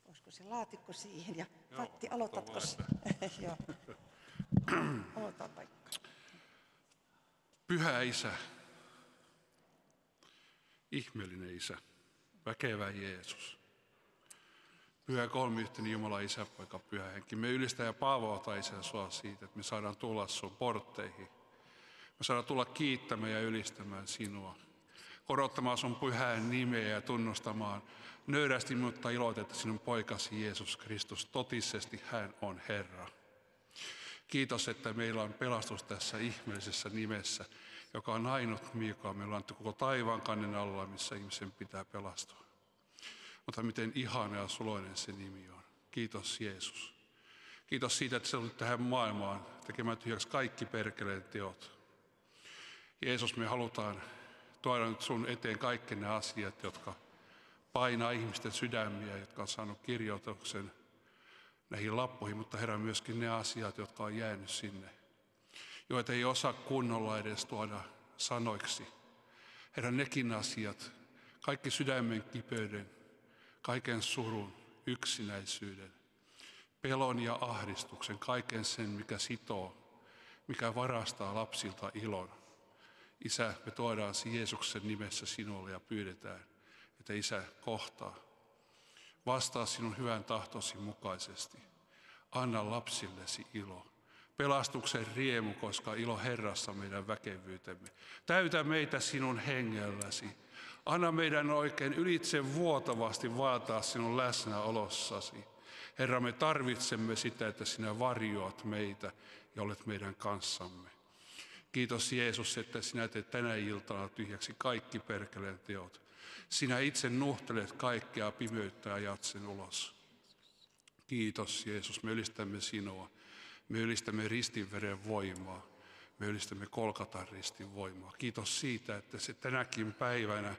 Olisiko se laatikko siihen? Ja Matti, aloitatko? Joo. Aloita paikka. Pyhä Isä, ihmeellinen Isä, väkevä Jeesus. Pyhä kolmiyhteinen Jumala, Isä, Poika, Pyhä Henki. Me ylistää ja paavoita Isä sua siitä, että me saadaan tulla sun portteihin. Me saadaan tulla kiittämään ja ylistämään sinua. Korottamaan sun pyhää nimeä ja tunnustamaan nöyrästi, mutta iloitetta sinun poikasi Jeesus Kristus. Totisesti hän on Herra. Kiitos, että meillä on pelastus tässä ihmeellisessä nimessä, joka on ainut, joka meillä on koko taivaan kannen alla, missä ihmisen pitää pelastua. Mutta miten ihana ja suloinen se nimi on. Kiitos Jeesus. Kiitos siitä, että sä tulit tähän maailmaan tekemään tyhjäksi kaikki perkeleen teot. Jeesus, me halutaan tuoda nyt sun eteen kaikki ne asiat, jotka painaa ihmisten sydämiä, jotka on saanut kirjoituksen näihin lappuihin, mutta Herra myöskin ne asiat, jotka on jäänyt sinne, joita ei osaa kunnolla edes tuoda sanoiksi. Herra, nekin asiat, kaikki sydämen kipeyden, kaiken surun, yksinäisyyden, pelon ja ahdistuksen, kaiken sen, mikä sitoo, mikä varastaa lapsilta ilon. Isä, me tuodaan Jeesuksen nimessä sinulle ja pyydetään, että Isä kohtaa. Vastaa sinun hyvän tahtosi mukaisesti. Anna lapsillesi ilo. Pelastuksen riemu, koska ilo Herrassa meidän väkevyytemme. Täytä meitä sinun hengelläsi. Anna meidän oikein ylitse vuotavasti vaataa sinun läsnäolossasi. Herra, me tarvitsemme sitä, että sinä varjoat meitä ja olet meidän kanssamme. Kiitos Jeesus, että sinä teet tänä iltana tyhjäksi kaikki perkeleen teot. Sinä itse nuhtelet kaikkea pimeyttä ja ajat sen ulos. Kiitos Jeesus, me ylistämme sinua. Me ylistämme ristinveren voimaa. Me ylistämme Kolkatan ristin voimaa. Kiitos siitä, että se tänäkin päivänä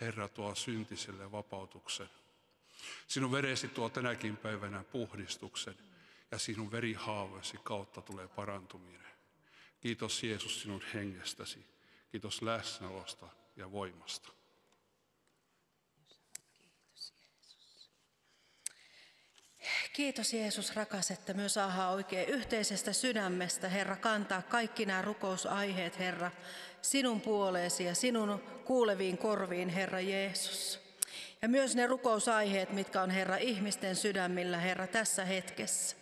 Herra tuo syntiselle vapautuksen. Sinun veresi tuo tänäkin päivänä puhdistuksen ja sinun verihaavoisi kautta tulee parantuminen. Kiitos Jeesus sinun hengestäsi. Kiitos läsnäolosta ja voimasta. Kiitos Jeesus rakas, että me saadaan oikein yhteisestä sydämestä, Herra, kantaa kaikki nämä rukousaiheet, Herra, sinun puoleesi ja sinun kuuleviin korviin, Herra Jeesus. Ja myös ne rukousaiheet, mitkä on, Herra, ihmisten sydämillä, Herra, tässä hetkessä.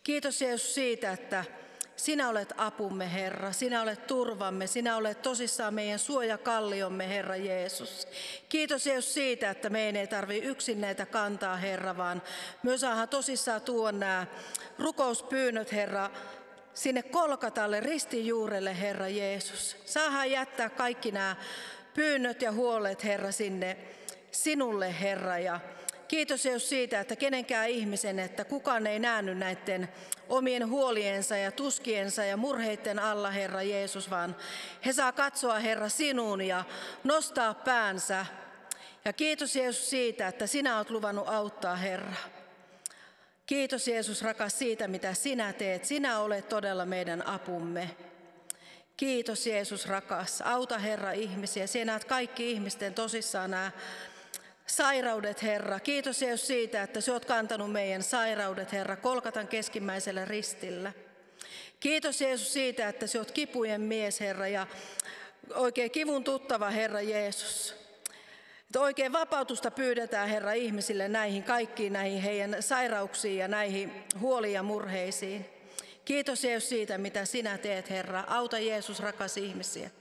Kiitos Jeesus siitä, että sinä olet apumme, Herra, sinä olet turvamme, sinä olet tosissaan meidän suojakalliomme, Herra Jeesus. Kiitos Jeesus siitä, että meidän ei tarvitse yksin näitä kantaa, Herra, vaan myös saadaan tosissaan tuoda nämä rukouspyynnöt, Herra, sinne Kolkatalle, ristin juurelle, Herra Jeesus. Saadaan jättää kaikki nämä pyynnöt ja huolet, Herra, sinne sinulle, Herra. Ja kiitos Jeesus siitä, että kenenkään ihmisen, että kukaan ei nähnyt näiden omien huoliensa ja tuskiensa ja murheiden alla, Herra Jeesus, vaan he saa katsoa, Herra, sinuun ja nostaa päänsä. Ja kiitos Jeesus siitä, että sinä olet luvannut auttaa, Herra. Kiitos Jeesus rakas siitä, mitä sinä teet. Sinä olet todella meidän apumme. Kiitos Jeesus rakas. Auta Herra ihmisiä. Sinä näet kaikki ihmisten tosissaan nämä sairaudet, Herra. Kiitos Jeesus siitä, että sinä olet kantanut meidän sairaudet, Herra, Kolkatan keskimmäisellä ristillä. Kiitos Jeesus siitä, että sinä olet kipujen mies, Herra, ja oikein kivun tuttava, Herra Jeesus. Että oikein vapautusta pyydetään, Herra, ihmisille näihin kaikkiin näihin heidän sairauksiin ja näihin huoliin ja murheisiin. Kiitos Jeesus siitä, mitä sinä teet, Herra. Auta Jeesus rakas ihmisiä.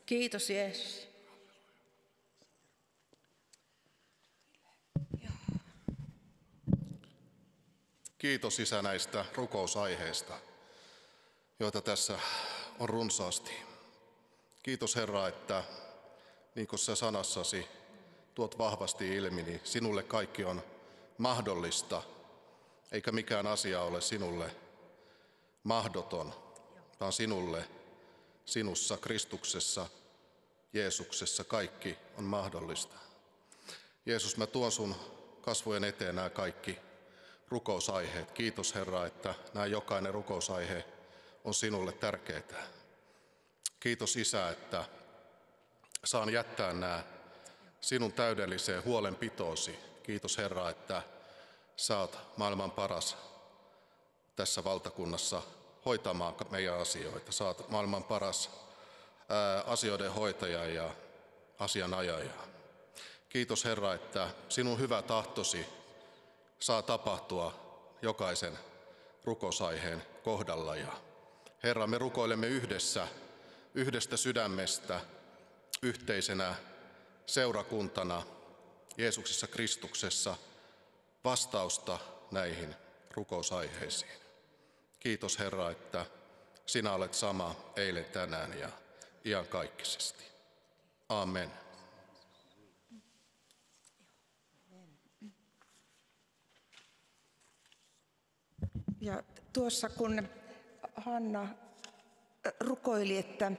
Kiitos Jeesus. Kiitos Isä näistä rukousaiheista, joita tässä on runsaasti. Kiitos Herra, että niin kuin sä sanassasi tuot vahvasti ilmi, niin sinulle kaikki on mahdollista, eikä mikään asia ole sinulle mahdoton, vaan sinulle, sinussa, Kristuksessa, Jeesuksessa kaikki on mahdollista. Jeesus, mä tuon sun kasvojen eteen nämä kaikki rukousaiheet. Kiitos Herra, että nämä jokainen rukousaihe on sinulle tärkeää. Kiitos Isä, että saan jättää nämä sinun täydelliseen huolenpitoosi. Kiitos Herra, että sä oot maailman paras tässä valtakunnassa hoitamaan meidän asioita. Sä oot maailman paras asioiden hoitaja ja asianajaja. Kiitos Herra, että sinun hyvä tahtosi saa tapahtua jokaisen rukousaiheen kohdalla. Ja Herra, me rukoilemme yhdestä sydämestä, yhteisenä seurakuntana Jeesuksessa Kristuksessa vastausta näihin rukousaiheisiin. Kiitos Herra, että sinä olet sama eilen, tänään ja iankaikkisesti. Amen. Ja tuossa kun Hanna rukoili, että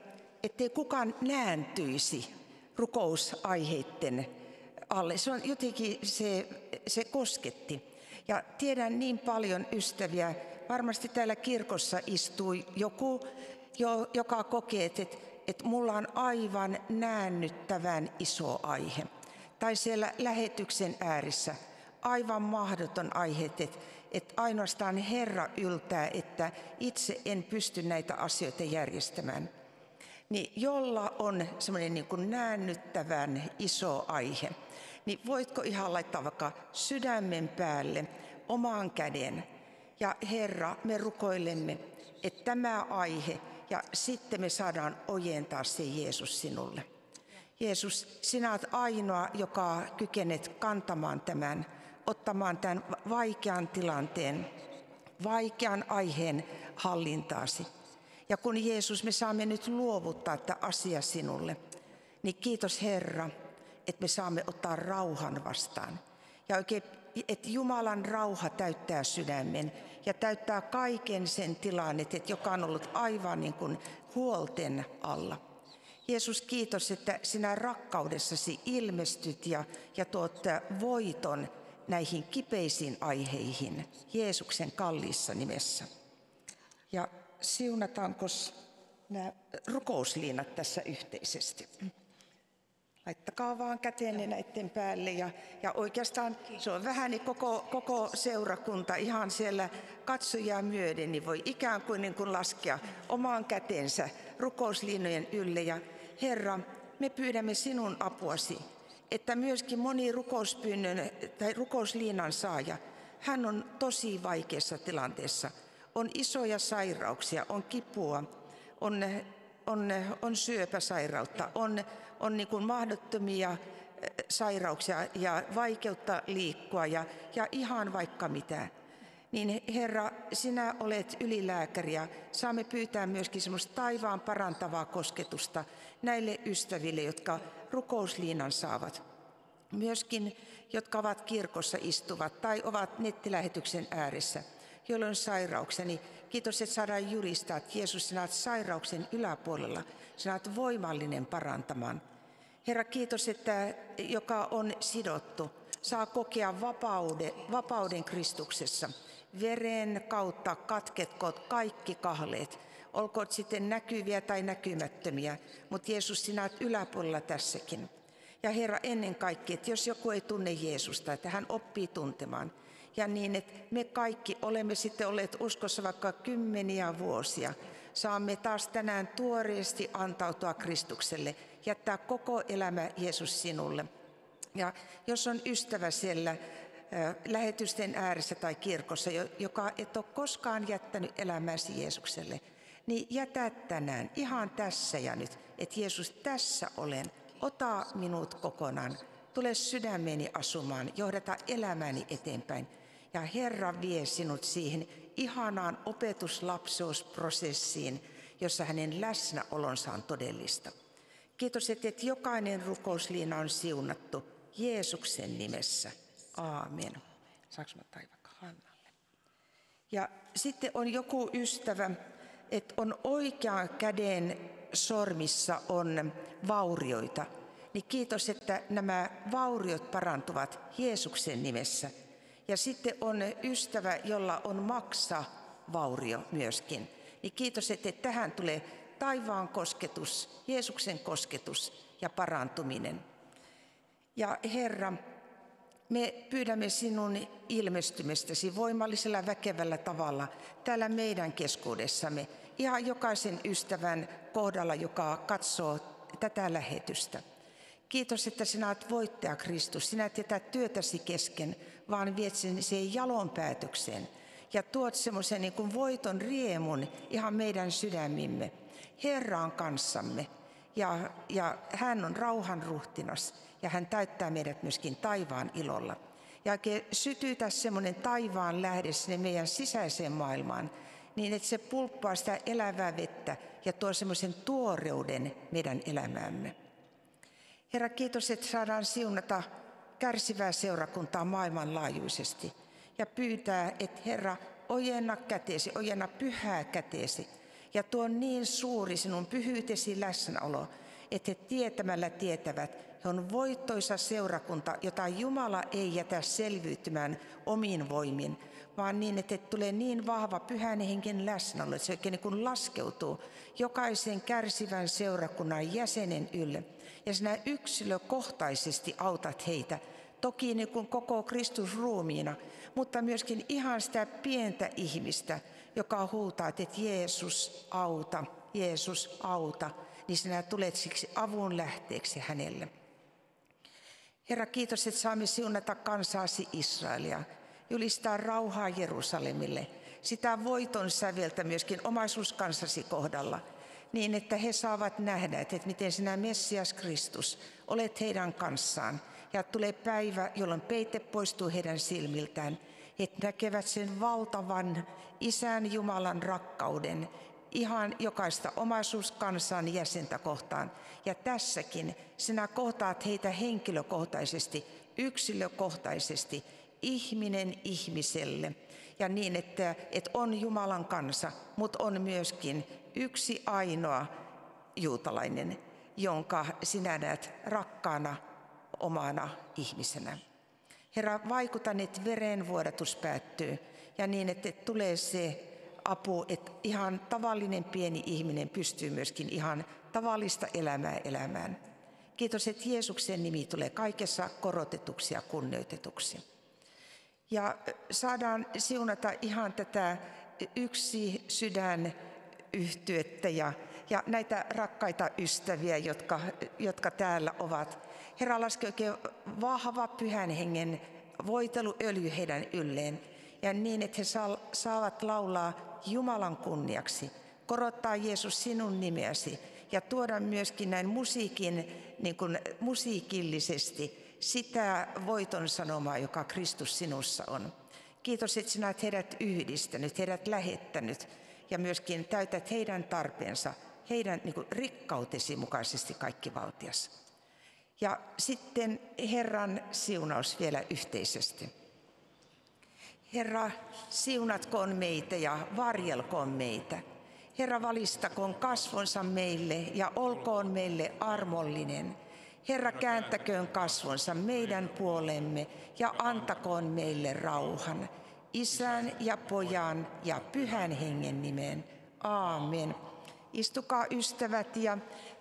ettei kukaan nääntyisi rukousaiheiden alle. Se on jotenkin, se kosketti. Ja tiedän niin paljon ystäviä, varmasti täällä kirkossa istuu joku, joka kokee, että mulla on aivan näännyttävän iso aihe. Tai siellä lähetyksen äärissä aivan mahdoton aihe, että ainoastaan Herra yltää, että itse en pysty näitä asioita järjestämään. Niin jolla on semmoinen niin kuin näännyttävän iso aihe, niin voitko ihan laittaa vaikka sydämen päälle oman käden. Ja Herra, me rukoilemme, että tämä aihe, ja sitten me saadaan ojentaa se Jeesus sinulle. Jeesus, sinä olet ainoa, joka kykenet kantamaan tämän, ottamaan tämän vaikean tilanteen, vaikean aiheen hallintaasi. Ja kun Jeesus, me saamme nyt luovuttaa tämä asia sinulle, niin kiitos Herra, että me saamme ottaa rauhan vastaan. Ja oikein, että Jumalan rauha täyttää sydämen ja täyttää kaiken sen tilan, että joka on ollut aivan niin kuin huolten alla. Jeesus, kiitos, että sinä rakkaudessasi ilmestyt ja tuot voiton näihin kipeisiin aiheihin Jeesuksen kalliissa nimessä. Ja siunataanko nämä rukousliinat tässä yhteisesti? Laittakaa vaan käteenne näiden päälle ja oikeastaan se on vähän niin koko seurakunta ihan siellä katsojaa myöden, niin voi ikään kuin laskea omaan kätensä rukousliinojen ylle. Ja Herra, me pyydämme sinun apuasi, että myöskin moni rukouspyynnön tai rukousliinan saaja, hän on tosi vaikeassa tilanteessa. On isoja sairauksia, on kipua, on syöpäsairautta, on niin kuin mahdottomia sairauksia ja vaikeutta liikkua ja ihan vaikka mitä. Niin Herra, sinä olet ylilääkäri ja saamme pyytää myöskin semmoista taivaan parantavaa kosketusta näille ystäville, jotka rukousliinan saavat. Myöskin, jotka ovat kirkossa istuvat tai ovat nettilähetyksen ääressä, joilla on sairauksia, niin kiitos, että saadaan julistaa, että Jeesus, sinä olet sairauksen yläpuolella, sinä olet voimallinen parantamaan. Herra, kiitos, että joka on sidottu, saa kokea vapauden Kristuksessa. Veren kautta katketkoot kaikki kahleet, olkoot sitten näkyviä tai näkymättömiä, mutta Jeesus, sinä olet yläpuolella tässäkin. Ja Herra, ennen kaikkea, että jos joku ei tunne Jeesusta, että hän oppii tuntemaan. Ja niin, että me kaikki olemme sitten olleet uskossa vaikka kymmeniä vuosia. Saamme taas tänään tuoreesti antautua Kristukselle, jättää koko elämä Jeesus sinulle. Ja jos on ystävä siellä lähetysten ääressä tai kirkossa, joka et ole koskaan jättänyt elämäsi Jeesukselle, niin jätä tänään ihan tässä ja nyt, että Jeesus, tässä olen. Ota minut kokonaan, tule sydämeeni asumaan, johdata elämäni eteenpäin. Ja Herra vie sinut siihen ihanaan opetuslapseusprosessiin, jossa hänen läsnäolonsa on todellista. Kiitos, että jokainen rukousliina on siunattu Jeesuksen nimessä. Aamen. Saanko mä vaikka Hannalle? Ja sitten on joku ystävä, että on oikean käden sormissa on vaurioita, niin kiitos, että nämä vauriot parantuvat Jeesuksen nimessä. Ja sitten on ystävä, jolla on maksavaurio myöskin, niin kiitos, että tähän tulee taivaan kosketus, Jeesuksen kosketus ja parantuminen. Ja Herra, me pyydämme sinun ilmestymistäsi voimallisella väkevällä tavalla täällä meidän keskuudessamme, ihan jokaisen ystävän kohdalla, joka katsoo tätä lähetystä. Kiitos, että sinä olet voittaja Kristus. Sinä et jätä työtäsi kesken, vaan viet sen siihen jalon päätökseen. Ja tuot semmoisen niin kuin voiton riemun ihan meidän sydämimme. Herra on kanssamme ja hän on rauhan ruhtinas ja hän täyttää meidät myöskin taivaan ilolla. Ja oikein sytytä semmoinen taivaan lähde sinne meidän sisäiseen maailmaan, niin että se pulppaa sitä elävää vettä ja tuo semmoisen tuoreuden meidän elämäämme. Herra, kiitos, että saadaan siunata kärsivää seurakuntaa maailmanlaajuisesti ja pyytää, että Herra, ojenna käteesi, ojenna pyhää käteesi ja tuo niin suuri sinun pyhyytesi läsnäolo, että he tietämällä tietävät, he on voittoisa seurakunta, jota Jumala ei jätä selviytymään omiin voimin, vaan niin, että tulee niin vahva pyhän hengen läsnäolo, että se oikein niin kuin laskeutuu jokaisen kärsivän seurakunnan jäsenen ylle. Ja sinä yksilökohtaisesti autat heitä, toki niin kuin koko Kristus ruumiina, mutta myöskin ihan sitä pientä ihmistä, joka huutaa, että Jeesus auta, niin sinä tulet siksi avun lähteeksi hänelle. Herra, kiitos, että saamme siunata kansaasi Israelia, julistaa rauhaa Jerusalemille, sitä voiton säveltä myöskin omaisuuskansasi kohdalla, niin että he saavat nähdä, että miten sinä Messias Kristus olet heidän kanssaan. Ja tulee päivä, jolloin peite poistuu heidän silmiltään, että näkevät sen valtavan Isän Jumalan rakkauden ihan jokaista omaisuuskansan jäsentä kohtaan. Ja tässäkin sinä kohtaat heitä henkilökohtaisesti, yksilökohtaisesti, ihminen ihmiselle. Ja niin, että on Jumalan kansa, mutta on myöskin yksi ainoa juutalainen, jonka sinä näet rakkaana omana ihmisenä. Herra, vaikuta, että verenvuodatus päättyy ja niin, että tulee se apu, että ihan tavallinen pieni ihminen pystyy myöskin ihan tavallista elämää elämään. Kiitos, että Jeesuksen nimi tulee kaikessa korotetuksi ja kunnioitetuksi. Ja saadaan siunata ihan tätä yksi sydän yhtyettä ja näitä rakkaita ystäviä, jotka täällä ovat. Herra, laske oikein vahva pyhän hengen voiteluöljy heidän ylleen. ja niin, että he saavat laulaa Jumalan kunniaksi, korottaa Jeesus sinun nimeäsi ja tuoda myöskin näin musiikillisesti sitä voiton sanomaa, joka Kristus sinussa on. Kiitos, että sinä olet heidät yhdistänyt, heidät lähettänyt ja myöskin täytät heidän tarpeensa, heidän rikkautesi mukaisesti kaikkivaltias. Ja sitten Herran siunaus vielä yhteisesti. Herra, siunatkoon meitä ja varjelkoon meitä. Herra, valistakoon kasvonsa meille ja olkoon meille armollinen. Herra, kääntäköön kasvonsa meidän puolemme ja antakoon meille rauhan. Isän ja Pojan ja Pyhän Hengen nimeen. Aamen. Istukaa ystävät, ja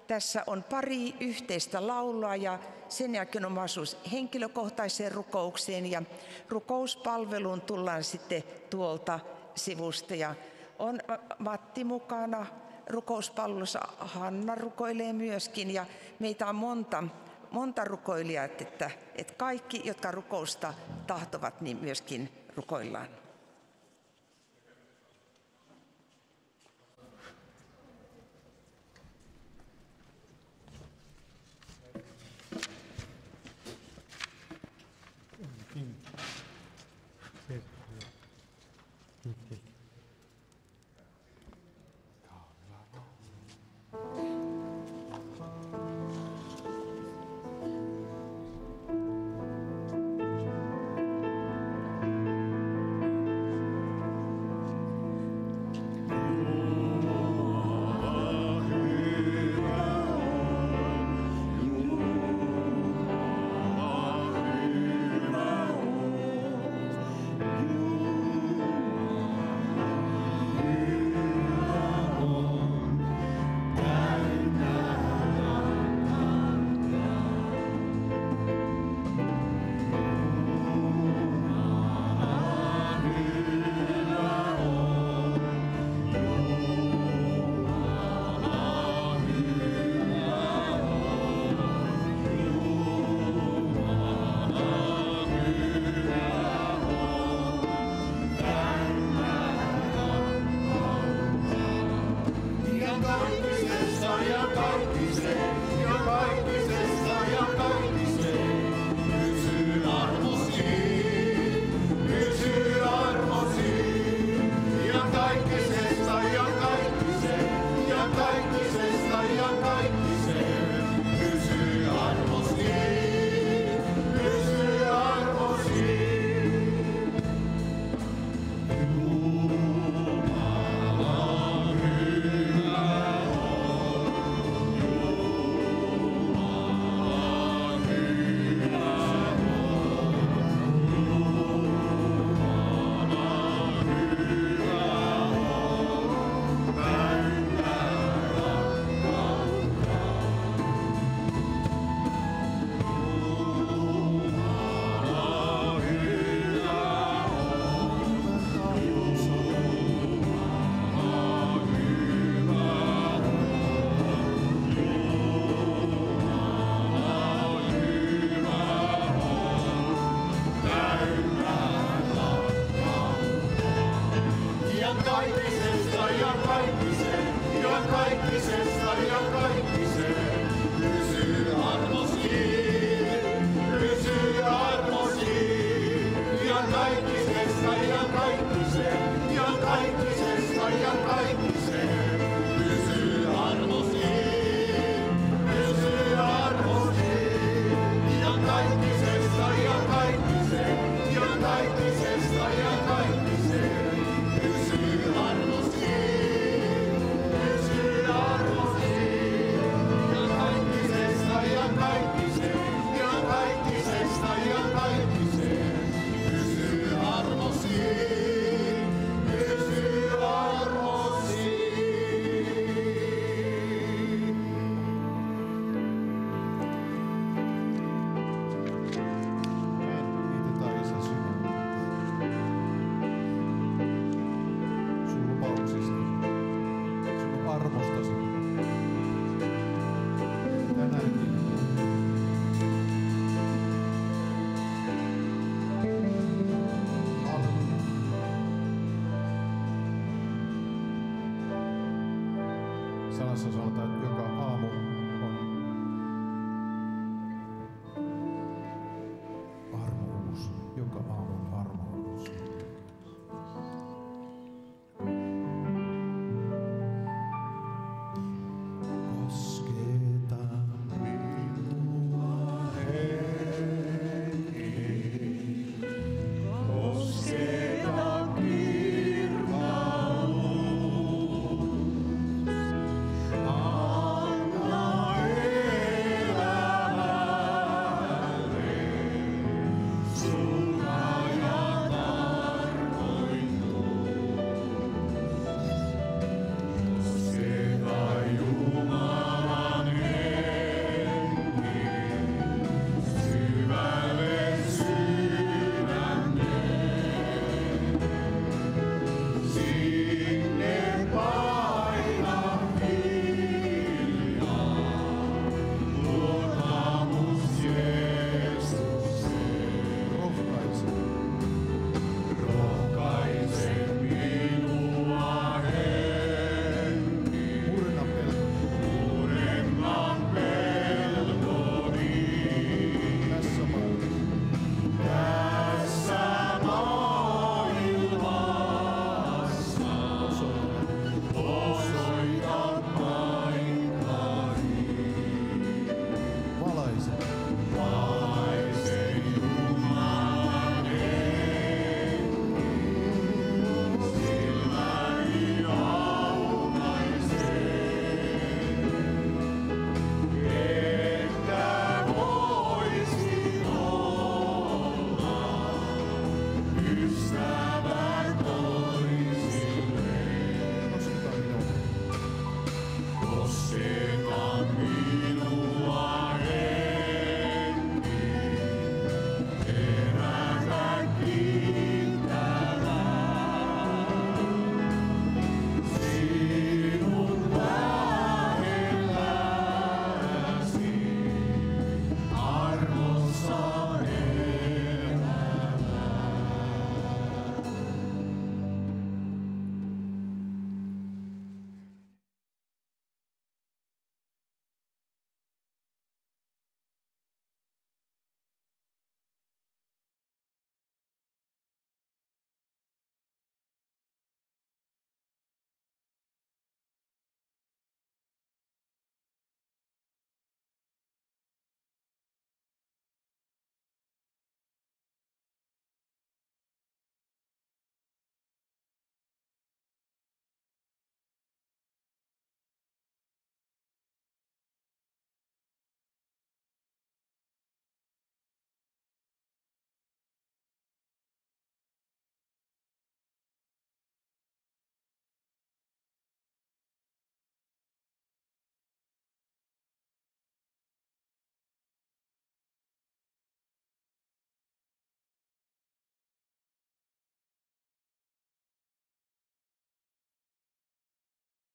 tässä on pari yhteistä laulua ja sen jälkeen on mahdollisuus henkilökohtaiseen rukoukseen ja rukouspalveluun tullaan sitten tuolta sivusta. Ja on Matti mukana rukouspalvelussa, Hanna rukoilee myöskin ja meitä on monta rukoilijaa, että kaikki, jotka rukousta tahtovat, niin myöskin rukoillaan. sanassa sanotaan, että joka aamu